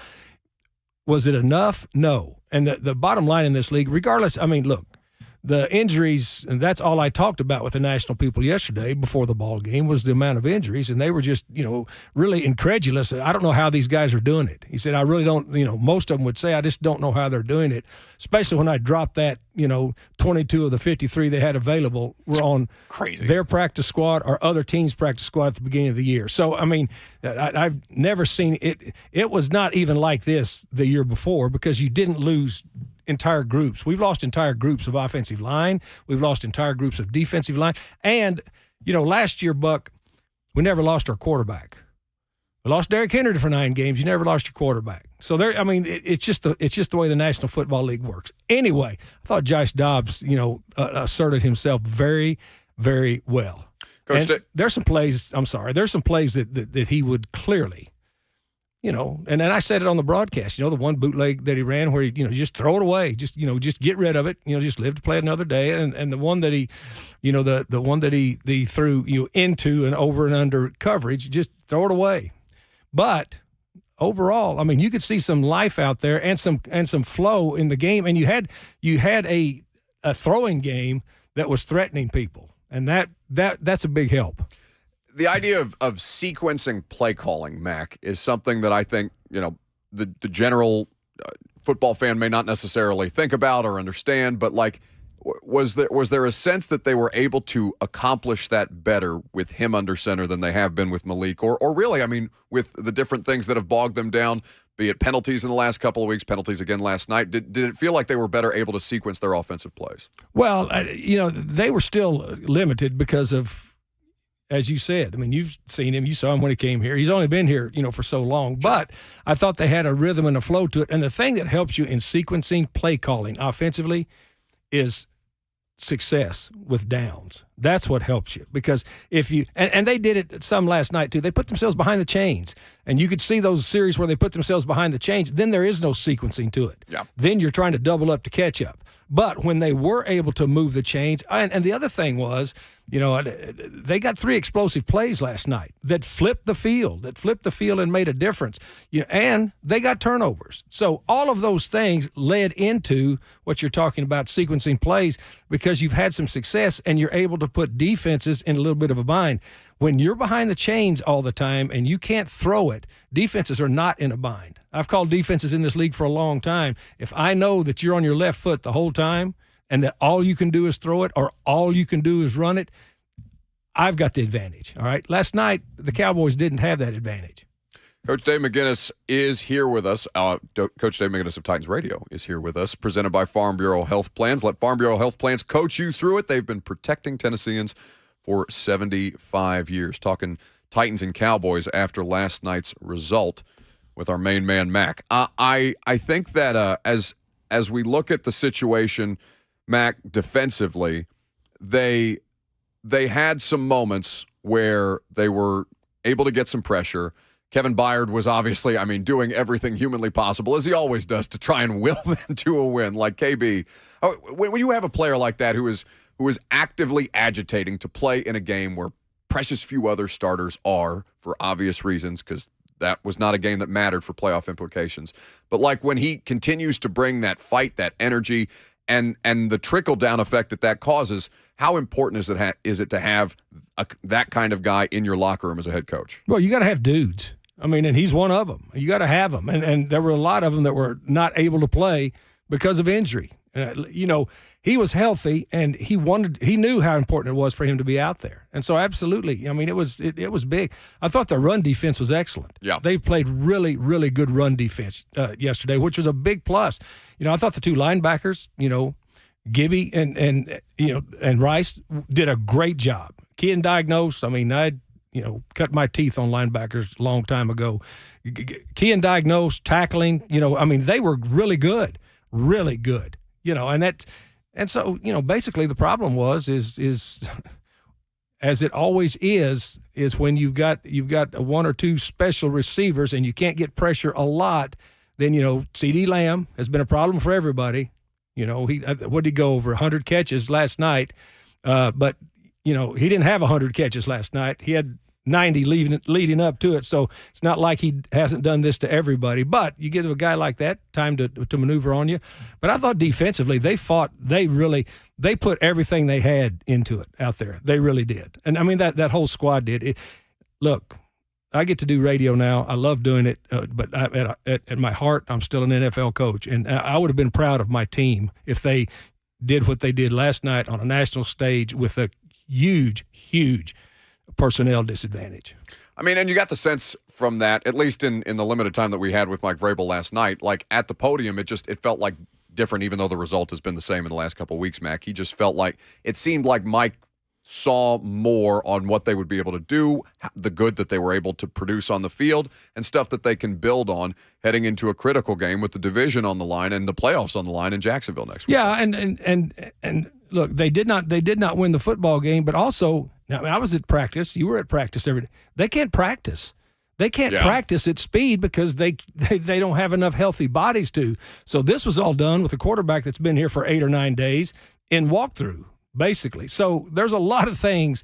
was it enough? No. And the bottom line in this league, regardless, I mean, look, the injuries, and that's all I talked about with the national people yesterday before the ball game, was the amount of injuries, and they were just, really incredulous. I don't know how these guys are doing it. He said, I really don't, most of them would say, I just don't know how they're doing it, especially when I dropped that, 22 of the 53 they had available were on crazy their practice squad or other teams' practice squad at the beginning of the year. So, I mean, I've never seen it. It was not even like this the year before because you didn't lose entire groups. We've lost entire groups of offensive line. We've lost entire groups of defensive line. And, last year, Buck, we never lost our quarterback. We lost Derrick Henry for 9 games. You never lost your quarterback. So it's just the way the National Football League works. Anyway, I thought Josh Dobbs, asserted himself very, very well. Coach, there's some plays that he would clearly, and then I said it on the broadcast, the one bootleg that he ran where he, just throw it away, just get rid of it, just live to play another day. And the one that he, the one that he threw into and over and under coverage, just throw it away. But overall, I mean, you could see some life out there and some flow in the game, and you had a throwing game that was threatening people, and that's a big help. The idea of sequencing play calling, Mac, is something that I think, the general football fan may not necessarily think about or understand, but was there a sense that they were able to accomplish that better with him under center than they have been with Malik, or really, I mean, with the different things that have bogged them down, be it penalties in the last couple of weeks, penalties again last night? Did it feel like they were better able to sequence their offensive plays? Well, they were still limited because of, as you said, I mean, you've seen him. You saw him when he came here. He's only been here, for so long. But I thought they had a rhythm and a flow to it. And the thing that helps you in sequencing play calling offensively is success with downs. That's what helps you, because if you and they did it some last night too. They put themselves behind the chains, and you could see those series where they put themselves behind the chains. Then there is no sequencing to it. Yeah. Then you're trying to double up to catch up. But when they were able to move the chains, and the other thing was, they got 3 explosive plays last night that flipped the field and made a difference. And they got turnovers. So all of those things led into what you're talking about, sequencing plays, because you've had some success and you're able to put defenses in a little bit of a bind. When you're behind the chains all the time and you can't throw it, defenses are not in a bind. I've called defenses in this league for a long time. If I know that you're on your left foot the whole time and that all you can do is throw it or all you can do is run it, I've got the advantage. All right. Last night, the Cowboys didn't have that advantage. Coach Dave McGinnis is here with us. Coach Dave McGinnis of Titans Radio is here with us, presented by Farm Bureau Health Plans. Let Farm Bureau Health Plans coach you through it. They've been protecting Tennesseans for 75 years. Talking Titans and Cowboys after last night's result with our main man, Mac. I think that as we look at the situation, Mac, defensively, they had some moments where they were able to get some pressure. Kevin Byard was obviously, doing everything humanly possible, as he always does, to try and will them to a win. Like KB, when you have a player like that who is actively agitating to play in a game where precious few other starters are, for obvious reasons, because that was not a game that mattered for playoff implications. But like when he continues to bring that fight, that energy, and the trickle-down effect that causes, how important is it to have that kind of guy in your locker room as a head coach? Well, you got to have dudes. And he's one of them. You got to have them. And there were a lot of them that were not able to play because of injury. He was healthy, and he knew how important it was for him to be out there. And so absolutely, it was big. I thought the run defense was excellent. Yeah. They played really, really good run defense yesterday, which was a big plus. I thought the two linebackers, Gibby and Rice did a great job. Key and diagnose, I cut my teeth on linebackers a long time ago. Key and diagnose, tackling, they were really good. Really good. And so, basically the problem is as it always is when you've got one or two special receivers and you can't get pressure a lot, then, CeeDee Lamb has been a problem for everybody. What did he go over 100 catches last night? But he didn't have 100 catches last night. He had 90 leading up to it. So it's not like he hasn't done this to everybody. But you give a guy like that time to maneuver on you. But I thought defensively they fought. They put everything they had into it out there. They really did. And that whole squad did. Look, I get to do radio now. I love doing it. But at my heart, I'm still an NFL coach. And I would have been proud of my team if they did what they did last night on a national stage with a huge, huge personnel disadvantage. And you got the sense from that, at least in the limited time that we had with Mike Vrabel last night, like at the podium, it felt like different, even though the result has been the same in the last couple of weeks, Mac. He just felt like it seemed like Mike saw more on what they would be able to do, the good that they were able to produce on the field, and stuff that they can build on heading into a critical game with the division on the line and the playoffs on the line in Jacksonville next week. Yeah, and look, they did not win the football game, but also, I was at practice. You were at practice every day. They can't practice. They can't practice at speed because they don't have enough healthy bodies to. So this was all done with a quarterback that's been here for 8 or 9 days in walkthrough, basically. So there's a lot of things,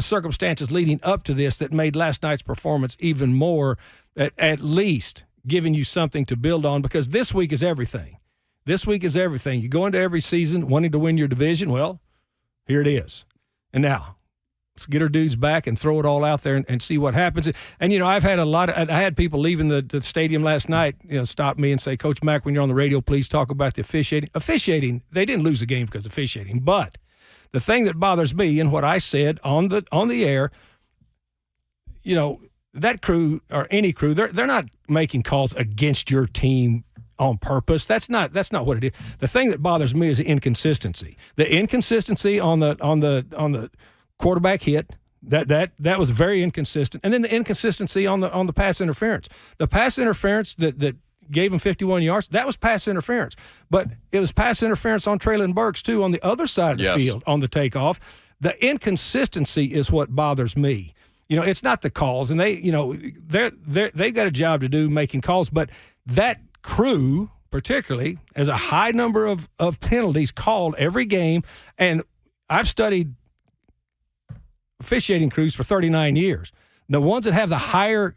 circumstances leading up to this that made last night's performance even more, at least giving you something to build on, because this week is everything. This week is everything. You go into every season wanting to win your division. Well, here it is. And now, let's get our dudes back and throw it all out there and see what happens. And, I've had I had people leaving the stadium last night, stop me and say, Coach Mack, when you're on the radio, please talk about the officiating. Officiating, they didn't lose the game because of officiating. But the thing that bothers me and what I said on the air, that crew or any crew, they're not making calls against your team on purpose. That's not what it is. The thing that bothers me is the inconsistency. The inconsistency on the quarterback hit, that was very inconsistent. And then the inconsistency on the pass interference. The pass interference that gave him 51 yards, that was pass interference. But it was pass interference on Traylon Burks too on the other side of the field on the takeoff. The inconsistency is what bothers me. It's not the calls, and they got a job to do making calls, but that crew particularly has a high number of penalties called every game. And I've studied officiating crews for 39 years. The ones that have the higher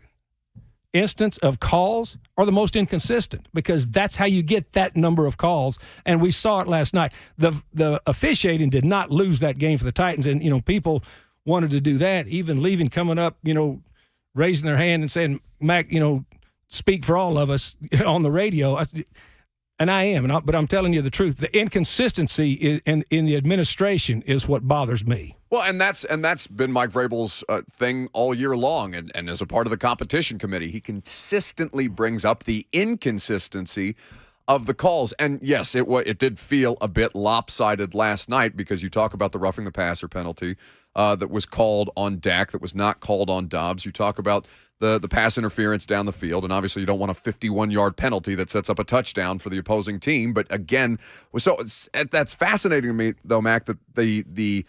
instance of calls are the most inconsistent, because that's how you get that number of calls. And we saw it last night. The officiating did not lose that game for the Titans. And, people wanted to do that, even leaving, coming up, raising their hand and saying, Mac, speak for all of us on the radio. And I am, but I'm telling you the truth. The inconsistency in the administration is what bothers me. Well, and that's been Mike Vrabel's thing all year long, and as a part of the competition committee, he consistently brings up the inconsistency of the calls. And yes, it did feel a bit lopsided last night because you talk about the roughing the passer penalty that was called on Dak, that was not called on Dobbs. You talk about the pass interference down the field, and obviously you don't want a 51-yard penalty that sets up a touchdown for the opposing team. But again, so that's fascinating to me, though, Mac, that the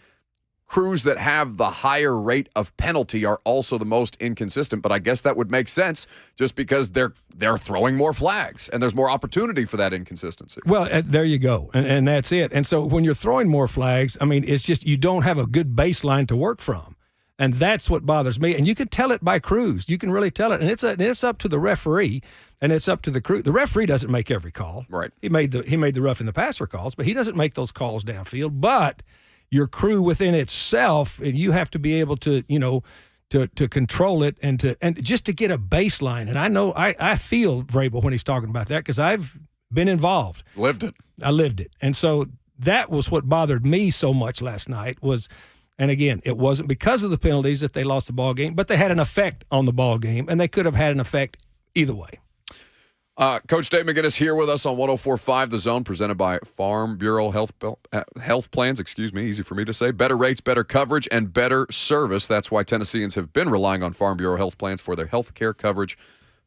crews that have the higher rate of penalty are also the most inconsistent. But I guess that would make sense just because they're throwing more flags and there's more opportunity for that inconsistency. Well, there you go. And that's it. And so when you're throwing more flags, I mean, it's just you don't have a good baseline to work from. And that's what bothers me. And you can tell it by crews. You can really tell it. And it's up to the referee and it's up to the crew. The referee doesn't make every call. Right. He made the roughing the passer calls, but he doesn't make those calls downfield. But your crew within itself, and you have to be able to, to control it and just to get a baseline. And I know I feel Vrabel when he's talking about that because I've been involved. Lived it. I lived it. And so that was what bothered me so much last night was, and again, it wasn't because of the penalties that they lost the ball game, but they had an effect on the ball game, and they could have had an effect either way. Coach Dave McGinnis here with us on 104.5 The Zone, presented by Farm Bureau Health Plans. Easy for me to say. Better rates, better coverage, and better service. That's why Tennesseans have been relying on Farm Bureau Health Plans for their health care coverage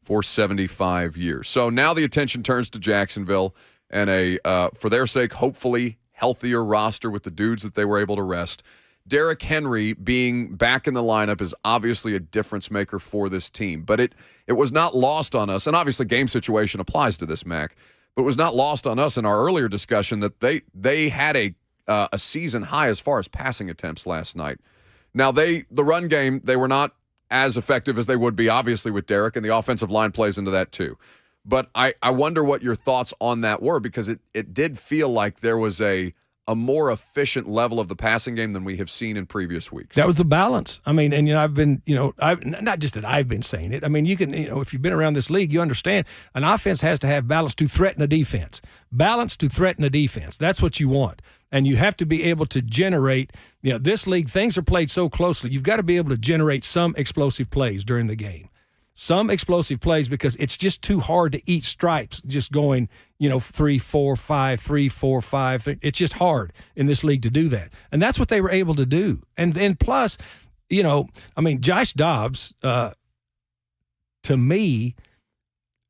for 75 years. So now the attention turns to Jacksonville and for their sake, hopefully healthier roster with the dudes that they were able to rest. Derrick Henry being back in the lineup is obviously a difference maker for this team, but it was not lost on us, and obviously game situation applies to this, Mac, but it was not lost on us in our earlier discussion that they had a season high as far as passing attempts last night. Now, the run game, they were not as effective as they would be, obviously, with Derrick, and the offensive line plays into that too. But I wonder what your thoughts on that were, because it did feel like there was a more efficient level of the passing game than we have seen in previous weeks. That was the balance. I mean, and I've been, I've not just that I've been saying it. I mean, you can, if you've been around this league, you understand an offense has to have balance to threaten a defense. Balance to threaten a defense. That's what you want. And you have to be able to generate, this league, things are played so closely. You've got to be able to generate some explosive plays during the game. Some explosive plays, because it's just too hard to eat stripes just going, 3, 4, 5, 3, 4, 5. It's just hard in this league to do that. And that's what they were able to do. And then plus, Josh Dobbs, to me,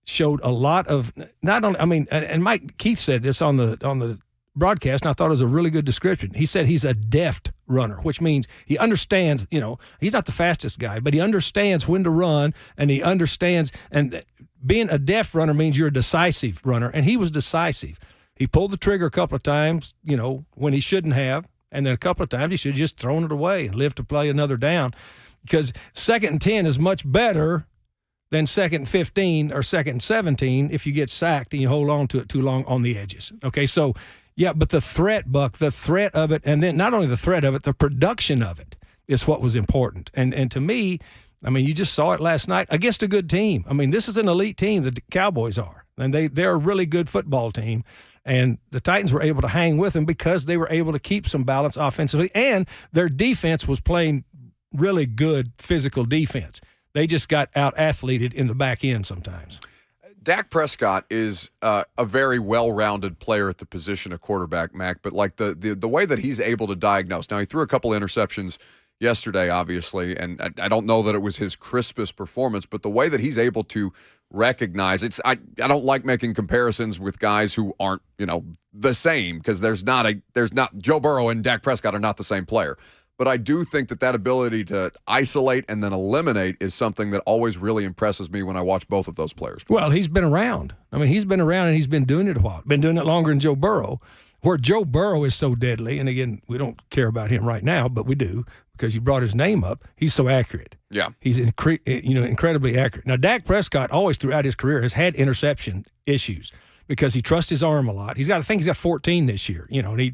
showed a lot of not only, and Mike Keith said this on the broadcast, and I thought it was a really good description. He said he's a deft runner, which means he understands, he's not the fastest guy, but he understands when to run, and he understands, and being a deft runner means you're a decisive runner, and he was decisive. He pulled the trigger a couple of times, when he shouldn't have, and then a couple of times he should have just thrown it away and lived to play another down, because 2nd and 10 is much better than 2nd and 15 or 2nd and 17 if you get sacked and you hold on to it too long on the edges. Okay, so yeah, but the threat, Buck, the threat of it, and then not only the threat of it, the production of it is what was important. And to me, you just saw it last night against a good team. This is an elite team, the Cowboys are, and they're a really good football team. And the Titans were able to hang with them because they were able to keep some balance offensively, and their defense was playing really good physical defense. They just got out-athleted in the back end sometimes. Dak Prescott is a very well-rounded player at the position of quarterback, Mac, but like the way that he's able to diagnose. Now, he threw a couple interceptions yesterday, obviously, and I don't know that it was his crispest performance, but the way that he's able to recognize I don't like making comparisons with guys who aren't, the same, because there's not Joe Burrow and Dak Prescott are not the same player. But I do think that ability to isolate and then eliminate is something that always really impresses me when I watch both of those players play. Well, he's been around. He's been around and he's been doing it a while. Been doing it longer than Joe Burrow. Where Joe Burrow is so deadly, and again, we don't care about him right now, but we do because you brought his name up. He's so accurate. Yeah. He's incredibly accurate. Now, Dak Prescott always throughout his career has had interception issues because he trusts his arm a lot. I think he's got 14 this year, and he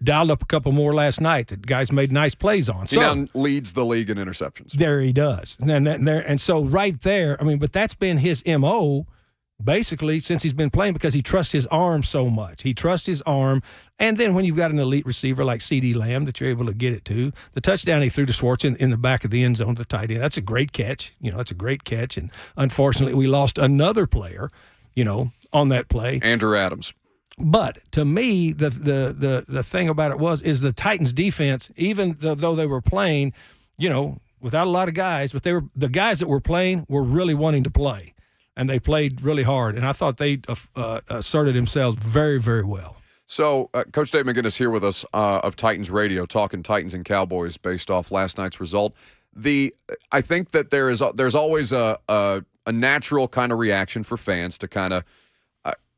dialed up a couple more last night that guys made nice plays on. He now leads the league in interceptions. There he does. And so right there, but that's been his MO basically since he's been playing because he trusts his arm so much. He trusts his arm. And then when you've got an elite receiver like C.D. Lamb that you're able to get it to, the touchdown he threw to Schwartz in the back of the end zone, the tight end, that's a great catch. That's a great catch. And unfortunately, we lost another player, on that play. Andrew Adams. But to me, the thing about it is the Titans defense, even though they were playing, without a lot of guys, but the guys that were playing were really wanting to play. And they played really hard. And I thought they asserted themselves very, very well. So, Coach Dave McGinnis here with us of Titans Radio, talking Titans and Cowboys based off last night's result. I think that there's always a natural kind of reaction for fans to kind of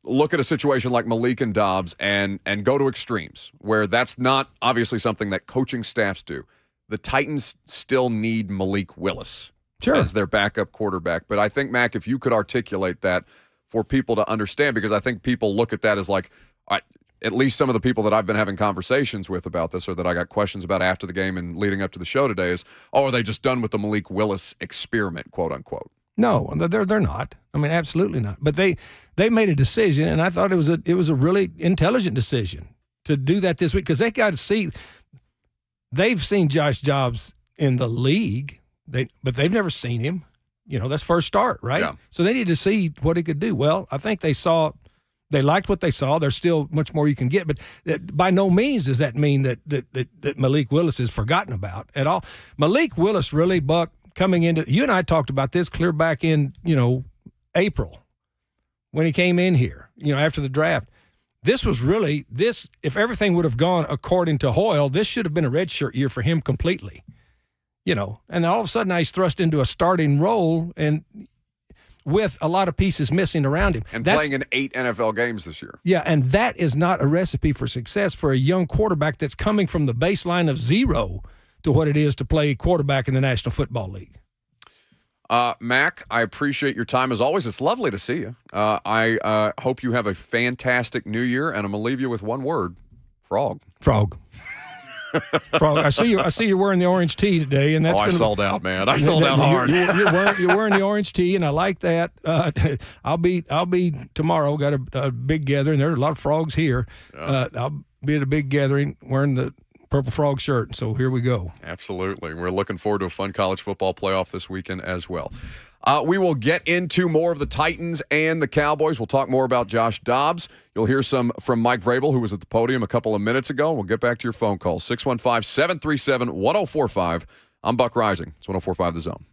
look at a situation like Malik and Dobbs and go to extremes, where that's not obviously something that coaching staffs do. The Titans still need Malik Willis as their backup quarterback. But I think, Mac, if you could articulate that for people to understand, because I think people look at that as like, at least some of the people that I've been having conversations with about this, or that I got questions about after the game and leading up to the show today, is, are they just done with the Malik Willis experiment, quote unquote? No, they're not. I mean, absolutely not. But they made a decision, and I thought it was a really intelligent decision to do that this week, because they got to see. They've seen Josh Dobbs in the league, but they've never seen him. That's first start, right? Yeah. So they need to see what he could do. Well, I think they liked what they saw. There's still much more you can get, but by no means does that mean that Malik Willis is forgotten about at all. Malik Willis really, Buck, coming into, you and I talked about this clear back in, April when he came in here, after the draft. This was really, if everything would have gone according to Hoyle, this should have been a redshirt year for him completely, and all of a sudden now he's thrust into a starting role and with a lot of pieces missing around him. And playing in 8 NFL games this year. Yeah, and that is not a recipe for success for a young quarterback that's coming from the baseline of 0 to what it is to play quarterback in the National Football League. Mac, I appreciate your time as always. It's lovely to see you. I hope you have a fantastic New Year, and I'm going to leave you with one word: frog. Frog. Frog. I see you're wearing the orange tee today, and that's. I sold out, man. I sold out hard. You're wearing the orange tee, and I like that. I'll be tomorrow. Got a big gathering. There are a lot of frogs here. I'll be at a big gathering wearing the Purple Frog shirt. So here we go. Absolutely. We're looking forward to a fun college football playoff this weekend as well. We will get into more of the Titans and the Cowboys. We'll talk more about Josh Dobbs. You'll hear some from Mike Vrabel, who was at the podium a couple of minutes ago. We'll get back to your phone calls. 615-737-1045. I'm Buck Rising. It's 1045 The Zone.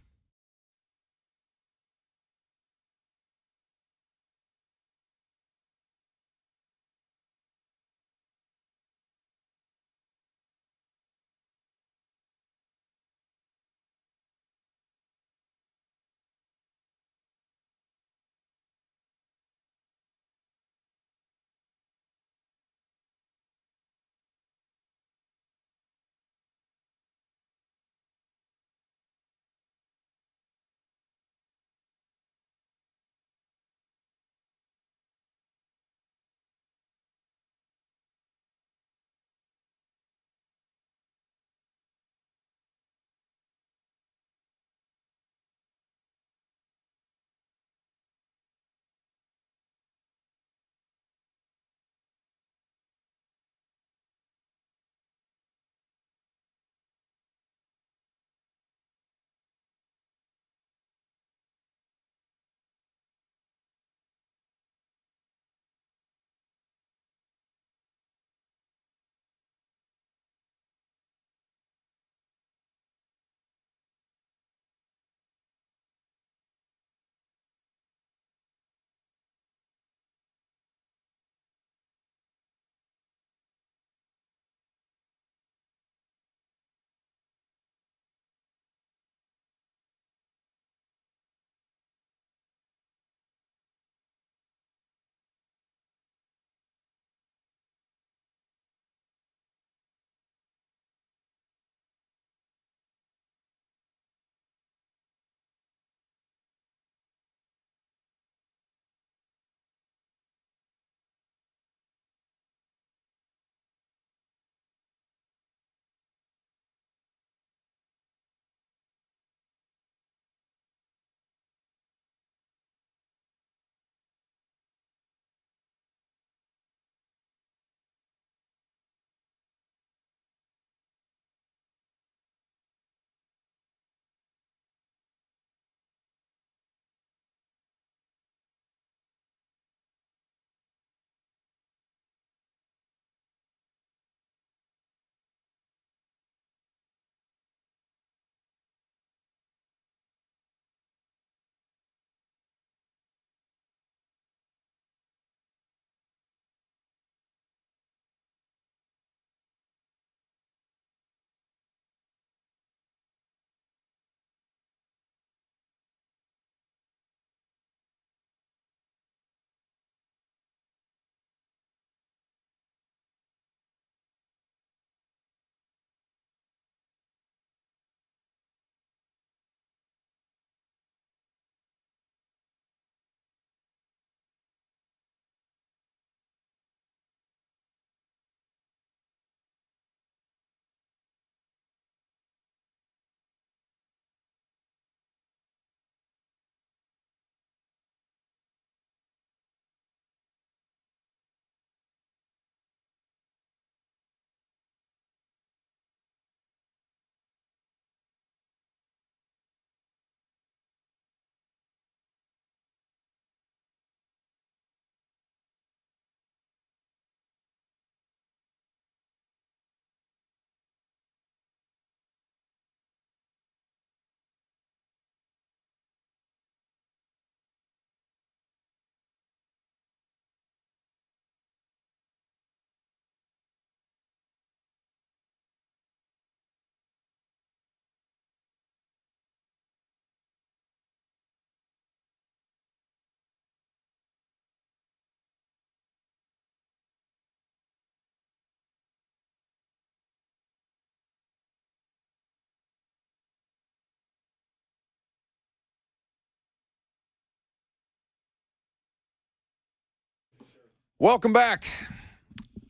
Welcome back.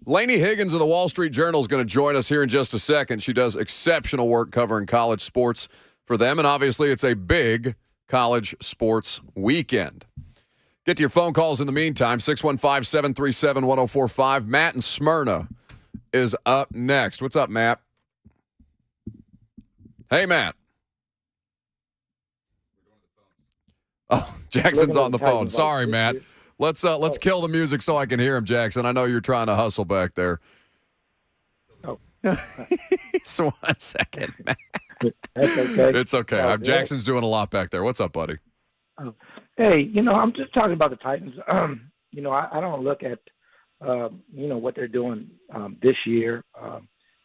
Laine Higgins of the Wall Street Journal is going to join us here in just a second. She does exceptional work covering college sports for them, and obviously it's a big college sports weekend. Get to your phone calls in the meantime, 615-737-1045. Matt in Smyrna is up next. What's up, Matt? Hey, Matt. Oh, Jackson's on the phone. Sorry, Matt. Let's kill the music so I can hear him, Jackson. I know you're trying to hustle back there. Oh. So 1 second, Matt. That's okay. It's okay. Jackson's doing a lot back there. What's up, buddy? Oh. Hey, I'm just talking about the Titans. I don't look at, what they're doing this year.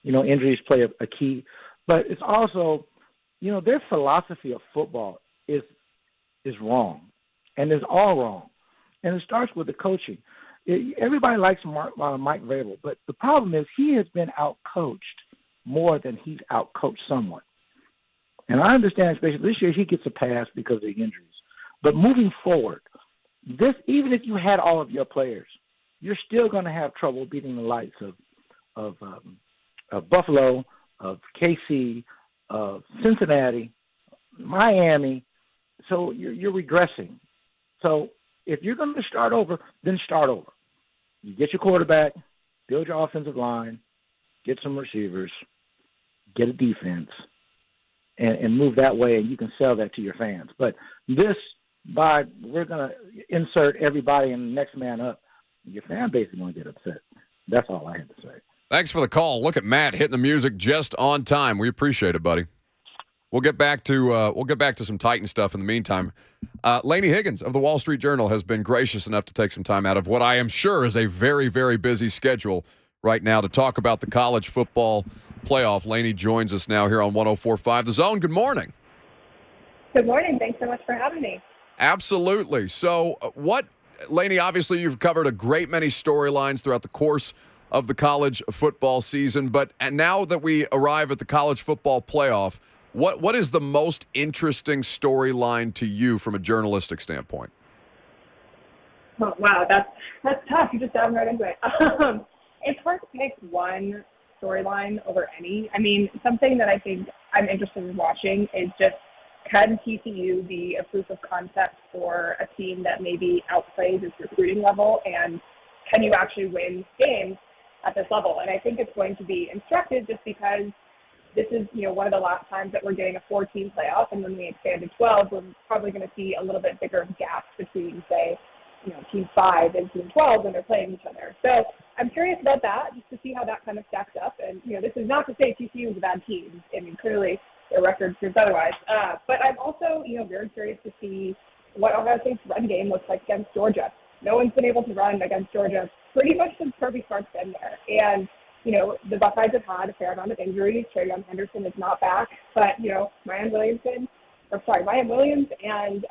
Injuries play a key. But it's also, their philosophy of football is wrong. And it's all wrong. And it starts with the coaching. Everybody likes Mike Vrabel, but the problem is he has been out-coached more than he's out-coached someone. And I understand, especially this year, he gets a pass because of the injuries. But moving forward, even if you had all of your players, you're still going to have trouble beating the likes of Buffalo, of KC, of Cincinnati, Miami. So you're regressing. So if you're going to start over, then start over. You get your quarterback, build your offensive line, get some receivers, get a defense, and move that way, and you can sell that to your fans. But we're going to insert everybody in the next man up, your fan base is going to get upset. That's all I had to say. Thanks for the call. Look at Matt hitting the music just on time. We appreciate it, buddy. We'll get back to some Titan stuff in the meantime. Laine Higgins of the Wall Street Journal has been gracious enough to take some time out of what I am sure is a very, very busy schedule right now to talk about the college football playoff. Laine joins us now here on 104.5 The Zone. Good morning. Good morning. Thanks so much for having me. Absolutely. So Laine, obviously you've covered a great many storylines throughout the course of the college football season, but now that we arrive at the college football playoff, what is the most interesting storyline to you from a journalistic standpoint? Oh, wow, that's tough. You just dived right into it. It's hard to pick one storyline over any. I mean, something that I think I'm interested in watching is just, can TCU be a proof of concept for a team that maybe outplays its recruiting level, and can you actually win games at this level? And I think it's going to be instructive just because this is, one of the last times that we're getting a 4-team playoff, and when we expand to 12, we're probably going to see a little bit bigger gaps between, say, Team 5 and Team 12 when they're playing each other. So I'm curious about that, just to see how that kind of stacks up. And, this is not to say TCU is a bad team. I mean, clearly their record proves otherwise. But I'm also, very curious to see what Ohio State's run game looks like against Georgia. No one's been able to run against Georgia pretty much since Kirby Smart's been there. And the Buckeyes have had a fair amount of injuries. Travion Henderson is not back, but Ryan Williams and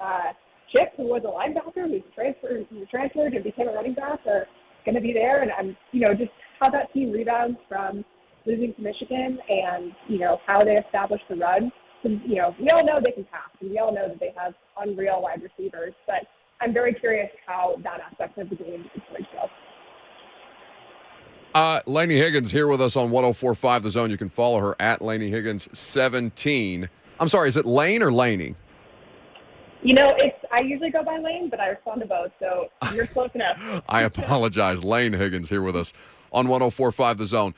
Chip, who was a linebacker, who's transferred and became a running back, are going to be there. And I'm just how that team rebounds from losing to Michigan, and how they establish the run. We all know they can pass, and we all know that they have unreal wide receivers. But I'm very curious how that aspect of the game is going to go. Laine Higgins here with us on 104.5 The Zone. You can follow her at Laine Higgins 17. I'm sorry, is it Laine or Lainey? I usually go by Laine, but I respond to both, so you're close enough. I apologize. Laine Higgins here with us on 104.5 The Zone.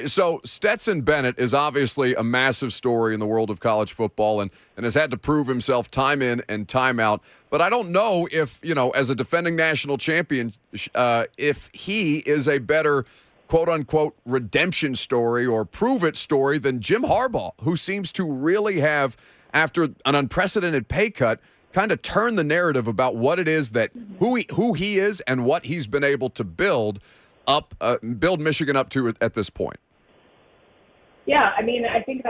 So Stetson Bennett is obviously a massive story in the world of college football and has had to prove himself time in and time out. But I don't know if, as a defending national champion, if he is a better quote-unquote redemption story or prove-it story than Jim Harbaugh, who seems to really have, after an unprecedented pay cut, kind of turn the narrative about what it is that who he is and what he's been able to build Michigan up to at this point. Yeah, I mean, I think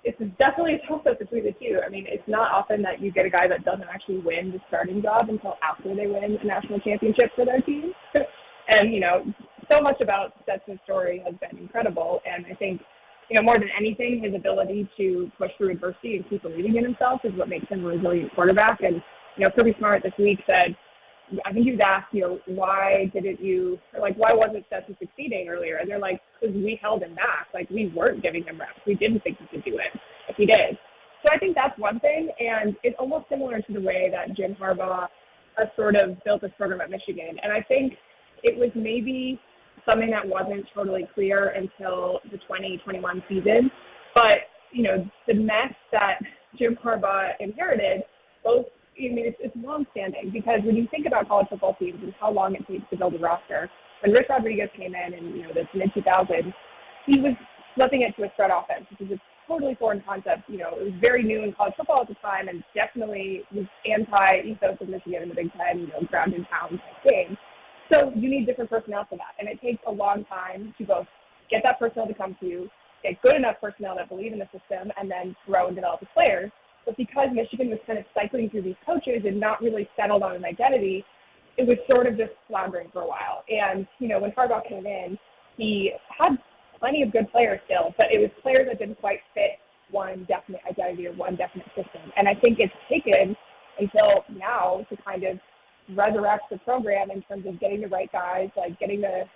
it's definitely a toss-up between the two. I mean, it's not often that you get a guy that doesn't actually win the starting job until after they win a national championship for their team. And, so much about Stetson's story has been incredible. And I think, more than anything, his ability to push through adversity and keep believing in himself is what makes him a resilient quarterback. And, Kirby Smart this week said, I think he was asked, why didn't you, or like, why wasn't Stetson succeeding earlier? And they're like, because we held him back. Like, we weren't giving him reps. We didn't think he could do it if he did. So I think that's one thing, and it's almost similar to the way that Jim Harbaugh has sort of built this program at Michigan. And I think it was maybe something that wasn't totally clear until the 2021 season. But, the mess that Jim Harbaugh inherited, it's long-standing, because when you think about college football teams and how long it takes to build a roster, when Rich Rodriguez came in the mid-2000s, he was flipping it to a spread offense, which is a totally foreign concept. It was very new in college football at the time, and definitely was anti-ethos of Michigan in the Big Ten, ground and pound type game. So you need different personnel for that, and it takes a long time to both get that personnel to come to you, get good enough personnel that believe in the system, and then grow and develop the players. But because Michigan was kind of cycling through these coaches and not really settled on an identity, it was sort of just floundering for a while. And, when Harbaugh came in, he had plenty of good players still, but it was players that didn't quite fit one definite identity or one definite system. And I think it's taken until now to kind of resurrect the program in terms of getting the right guys, like getting the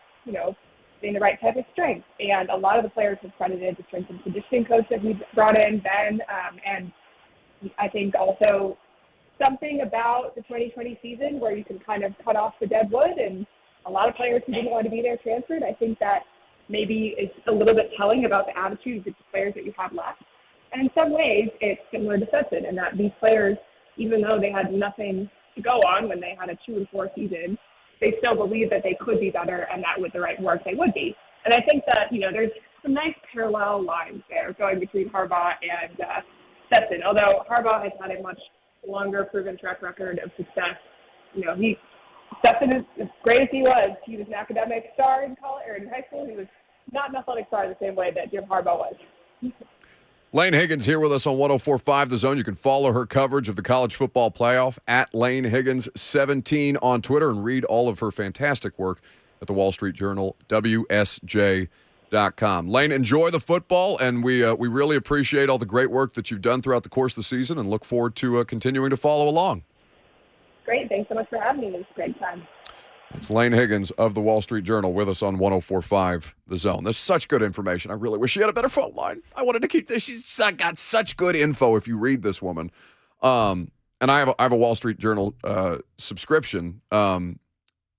right type of strength. And a lot of the players have credited the strength and conditioning coach that we brought in, Ben, and I think also something about the 2020 season where you can kind of cut off the dead wood, and a lot of players who didn't want to be there transferred. I think that maybe is a little bit telling about the attitudes of the players that you have left. And in some ways, it's similar to Stetson in that these players, even though they had nothing to go on when they had a 2-4 season, they still believe that they could be better, and that with the right work they would be. And I think that, there's some nice parallel lines there going between Harbaugh and Stetson. Although Harbaugh has had a much longer proven track record of success. Stetson is as great as he was an academic star in college or in high school. He was not an athletic star the same way that Jim Harbaugh was. Laine Higgins here with us on 104.5 The Zone. You can follow her coverage of the college football playoff at Laine Higgins 17 on Twitter, and read all of her fantastic work at the Wall Street Journal, WSJ.com. Laine, enjoy the football, and we really appreciate all the great work that you've done throughout the course of the season, and look forward to continuing to follow along. Great. Thanks so much for having me. It was a great time. It's Laine Higgins of the Wall Street Journal with us on 104.5 The Zone. There's such good information. I really wish she had a better phone line. I wanted to keep this. She's got such good info if you read this woman. And I have a Wall Street Journal subscription, and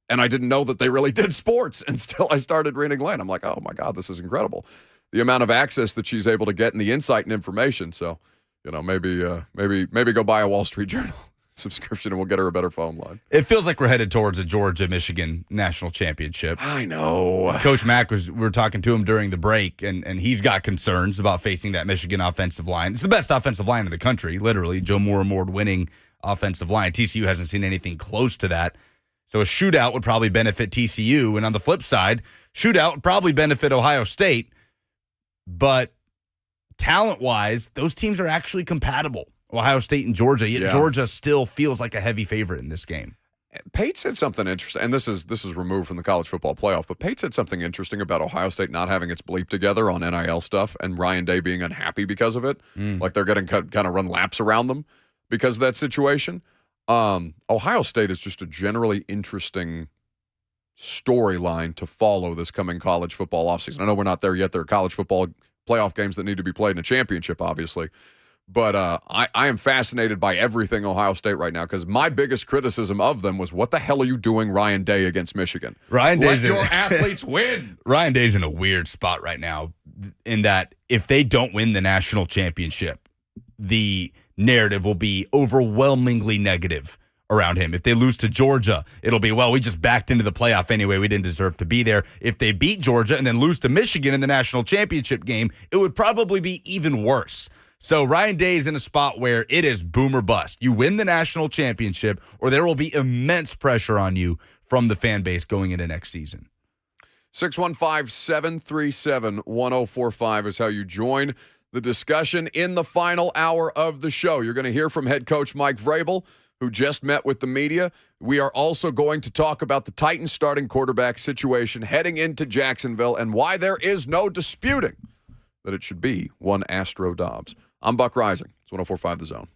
I didn't know that they really did sports until I started reading Laine. I'm like, oh, my God, this is incredible. The amount of access that she's able to get and the insight and information. So, maybe go buy a Wall Street Journal subscription and we'll get her a better phone line. It feels like we're headed towards a Georgia-Michigan national championship. I know. Coach Mack we were talking to him during the break, and he's got concerns about facing that Michigan offensive line. It's the best offensive line in the country, literally. Joe Moore Award-winning offensive line. TCU hasn't seen anything close to that. So a shootout would probably benefit TCU. And on the flip side, shootout would probably benefit Ohio State. But talent-wise, those teams are actually compatible. Ohio State and Georgia, yet Georgia still feels like a heavy favorite in this game. Pate said something interesting, and this is removed from the college football playoff, but Pate said something interesting about Ohio State not having its bleep together on NIL stuff and Ryan Day being unhappy because of it. Like they're getting kind of run laps around them because of that situation. Ohio State is just a generally interesting storyline to follow this coming college football offseason. I know we're not there yet. There are college football playoff games that need to be played in a championship, obviously. But I am fascinated by everything Ohio State right now, because my biggest criticism of them was, what the hell are you doing, Ryan Day, against Michigan? Let your athletes win. Ryan Day's in a weird spot right now in that if they don't win the national championship, the narrative will be overwhelmingly negative around him. If they lose to Georgia, it'll be, well, we just backed into the playoff anyway. We didn't deserve to be there. If they beat Georgia and then lose to Michigan in the national championship game, it would probably be even worse. So Ryan Day is in a spot where it is boom or bust. You win the national championship, or there will be immense pressure on you from the fan base going into next season. 615-737-1045 is how you join the discussion in the final hour of the show. You're going to hear from head coach Mike Vrabel, who just met with the media. We are also going to talk about the Titans starting quarterback situation heading into Jacksonville and why there is no disputing that it should be one Astro Dobbs. I'm Buck Rising. It's 104.5 The Zone.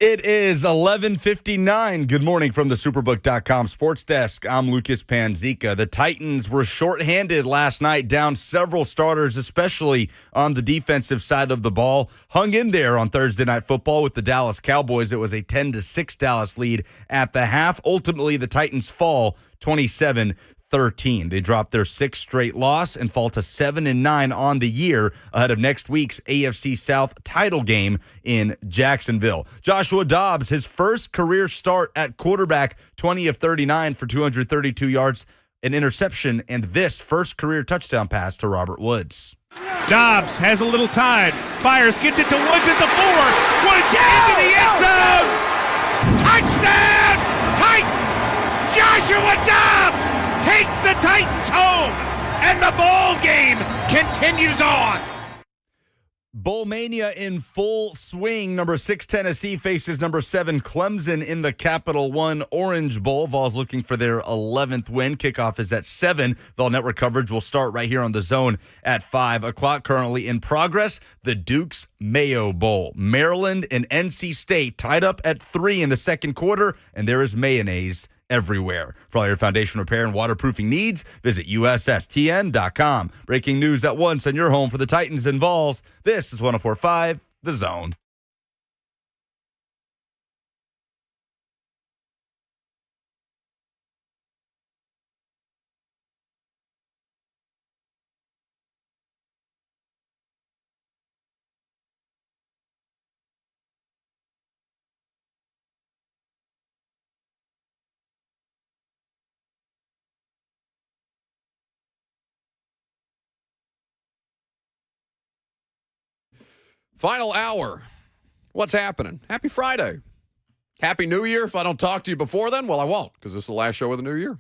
It is 11:59. Good morning from the Superbook.com Sports Desk. I'm Lucas Panzica. The Titans were shorthanded last night, down several starters, especially on the defensive side of the ball. Hung in there on Thursday Night Football with the Dallas Cowboys. It was a 10-6 Dallas lead at the half. Ultimately, the Titans fall 27-13. They drop their sixth straight loss and fall to 7-9 on the year ahead of next week's AFC South title game in Jacksonville. Joshua Dobbs, his first career start at quarterback, 20 of 39 for 232 yards, an interception, and this first career touchdown pass to Robert Woods. Dobbs has a little time, fires, gets it to Woods at the 4. Woods into the end zone. Touchdown! Titans! Joshua Dobbs takes the Titans home, and the ball game continues on. Bowl mania in full swing. Number 6 Tennessee faces number 7 Clemson in the Capital One Orange Bowl. Vols looking for their 11th win. Kickoff is at 7. Vol Network coverage will start right here on the Zone at 5 o'clock. Currently in progress, the Duke's Mayo Bowl. Maryland and NC State tied up at 3 in the second quarter, and there is mayonnaise everywhere. For all your foundation repair and waterproofing needs, visit USSTN.com. Breaking news at once on your home for the Titans and Vols. This is 104.5 The Zone. Final hour. What's happening? Happy Friday. Happy New Year. If I don't talk to you before then, well, I won't, because this is the last show of the new year.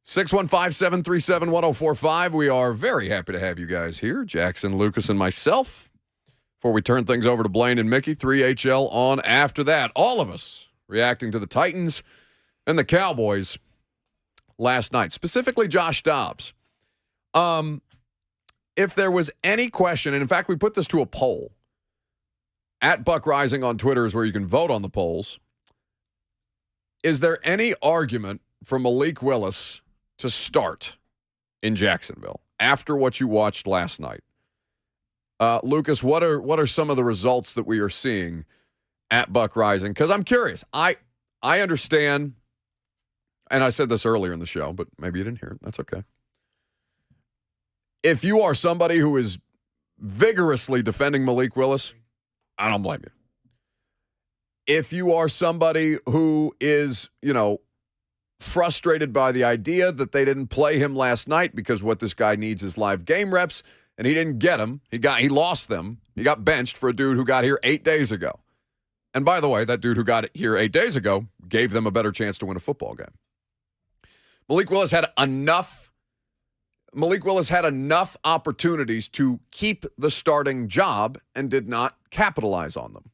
615-737-1045. We are very happy to have you guys here, Jackson, Lucas, and myself. Before we turn things over to Blaine and Mickey, 3HL on after that. All of us reacting to the Titans and the Cowboys last night, specifically Josh Dobbs. If there was any question, and in fact, we put this to a poll, at Buck Rising on Twitter is where you can vote on the polls. Is there any argument for Malik Willis to start in Jacksonville after what you watched last night? Lucas, what are some of the results that we are seeing at Buck Rising? Because I'm curious. I understand, and I said this earlier in the show, but maybe you didn't hear it. That's okay. If you are somebody who is vigorously defending Malik Willis, I don't blame you. If you are somebody who is, frustrated by the idea that they didn't play him last night because what this guy needs is live game reps, and he didn't get them, he lost them. He got benched for a dude who got here 8 days ago. And by the way, that dude who got here 8 days ago gave them a better chance to win a football game. Malik Willis had enough opportunities to keep the starting job and did not capitalize on them.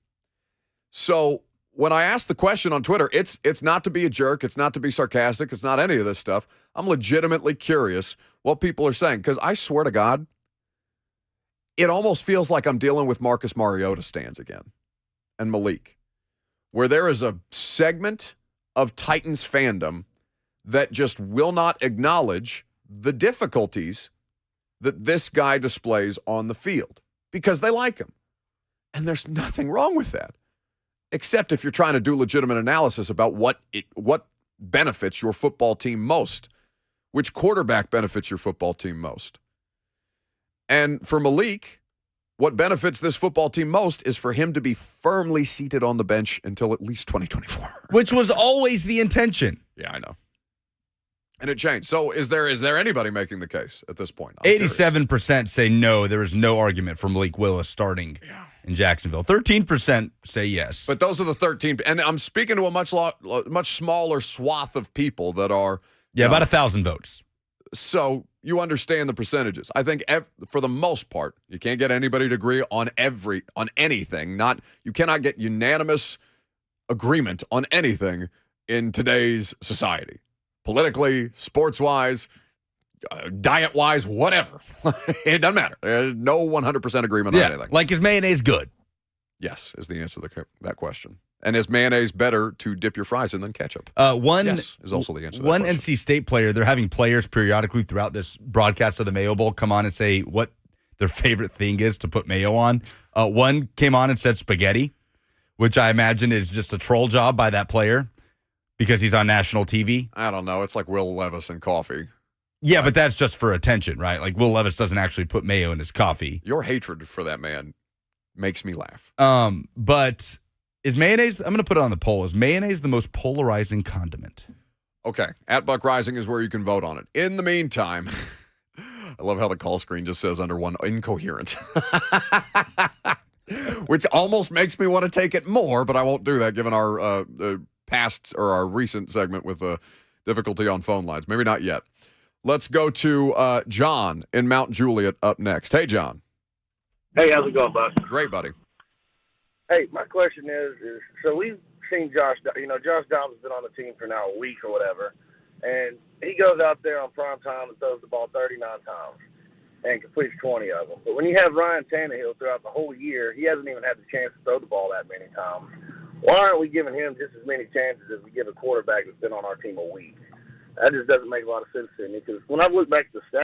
So when I asked the question on Twitter, it's not to be a jerk. It's not to be sarcastic. It's not any of this stuff. I'm legitimately curious what people are saying, because I swear to God, it almost feels like I'm dealing with Marcus Mariota stands again and Malik, where there is a segment of Titans fandom that just will not acknowledge the difficulties that this guy displays on the field because they like him. And there's nothing wrong with that, except if you're trying to do legitimate analysis about what benefits your football team most, which quarterback benefits your football team most. And for Malik, what benefits this football team most is for him to be firmly seated on the bench until at least 2024. Which was always the intention. Yeah, I know. And it changed. So is there anybody making the case at this point? 87% say no, there is no argument for Malik Willis starting in Jacksonville. 13% say yes. But those are the 13. And I'm speaking to a much smaller swath of people that are... Yeah, about 1,000 votes. So you understand the percentages. I think for the most part, you can't get anybody to agree on anything. You cannot get unanimous agreement on anything in today's society. Politically, sports-wise, diet-wise, whatever. It doesn't matter. There's no 100% agreement on anything. Like, is mayonnaise good? Yes, is the answer to that question. And is mayonnaise better to dip your fries in than ketchup? Yes is also the answer to that One question. NC State player, they're having players periodically throughout this broadcast of the Mayo Bowl come on and say what their favorite thing is to put mayo on. One came on and said spaghetti, which I imagine is just a troll job by that player because he's on national TV. I don't know. It's like Will Levis and coffee. Yeah, but that's just for attention, right? Like Will Levis doesn't actually put mayo in his coffee. Your hatred for that man makes me laugh. But is mayonnaise, I'm going to put it on the poll, is mayonnaise the most polarizing condiment? Okay. At Buck Rising is where you can vote on it. In the meantime, I love how the call screen just says under one incoherent, which almost makes me want to take it more, but I won't do that given our past or our recent segment with difficulty on phone lines. Maybe not yet. Let's go to John in Mount Juliet up next. Hey, John. Hey, how's it going, Buck? Great, buddy. Hey, my question is so we've seen Josh Dobbs has been on the team for now a week or whatever, and he goes out there on prime time and throws the ball 39 times and completes 20 of them. But when you have Ryan Tannehill throughout the whole year, he hasn't even had the chance to throw the ball that many times. Why aren't we giving him just as many chances as we give a quarterback that's been on our team a week? That just doesn't make a lot of sense to me because when I look back at the stats,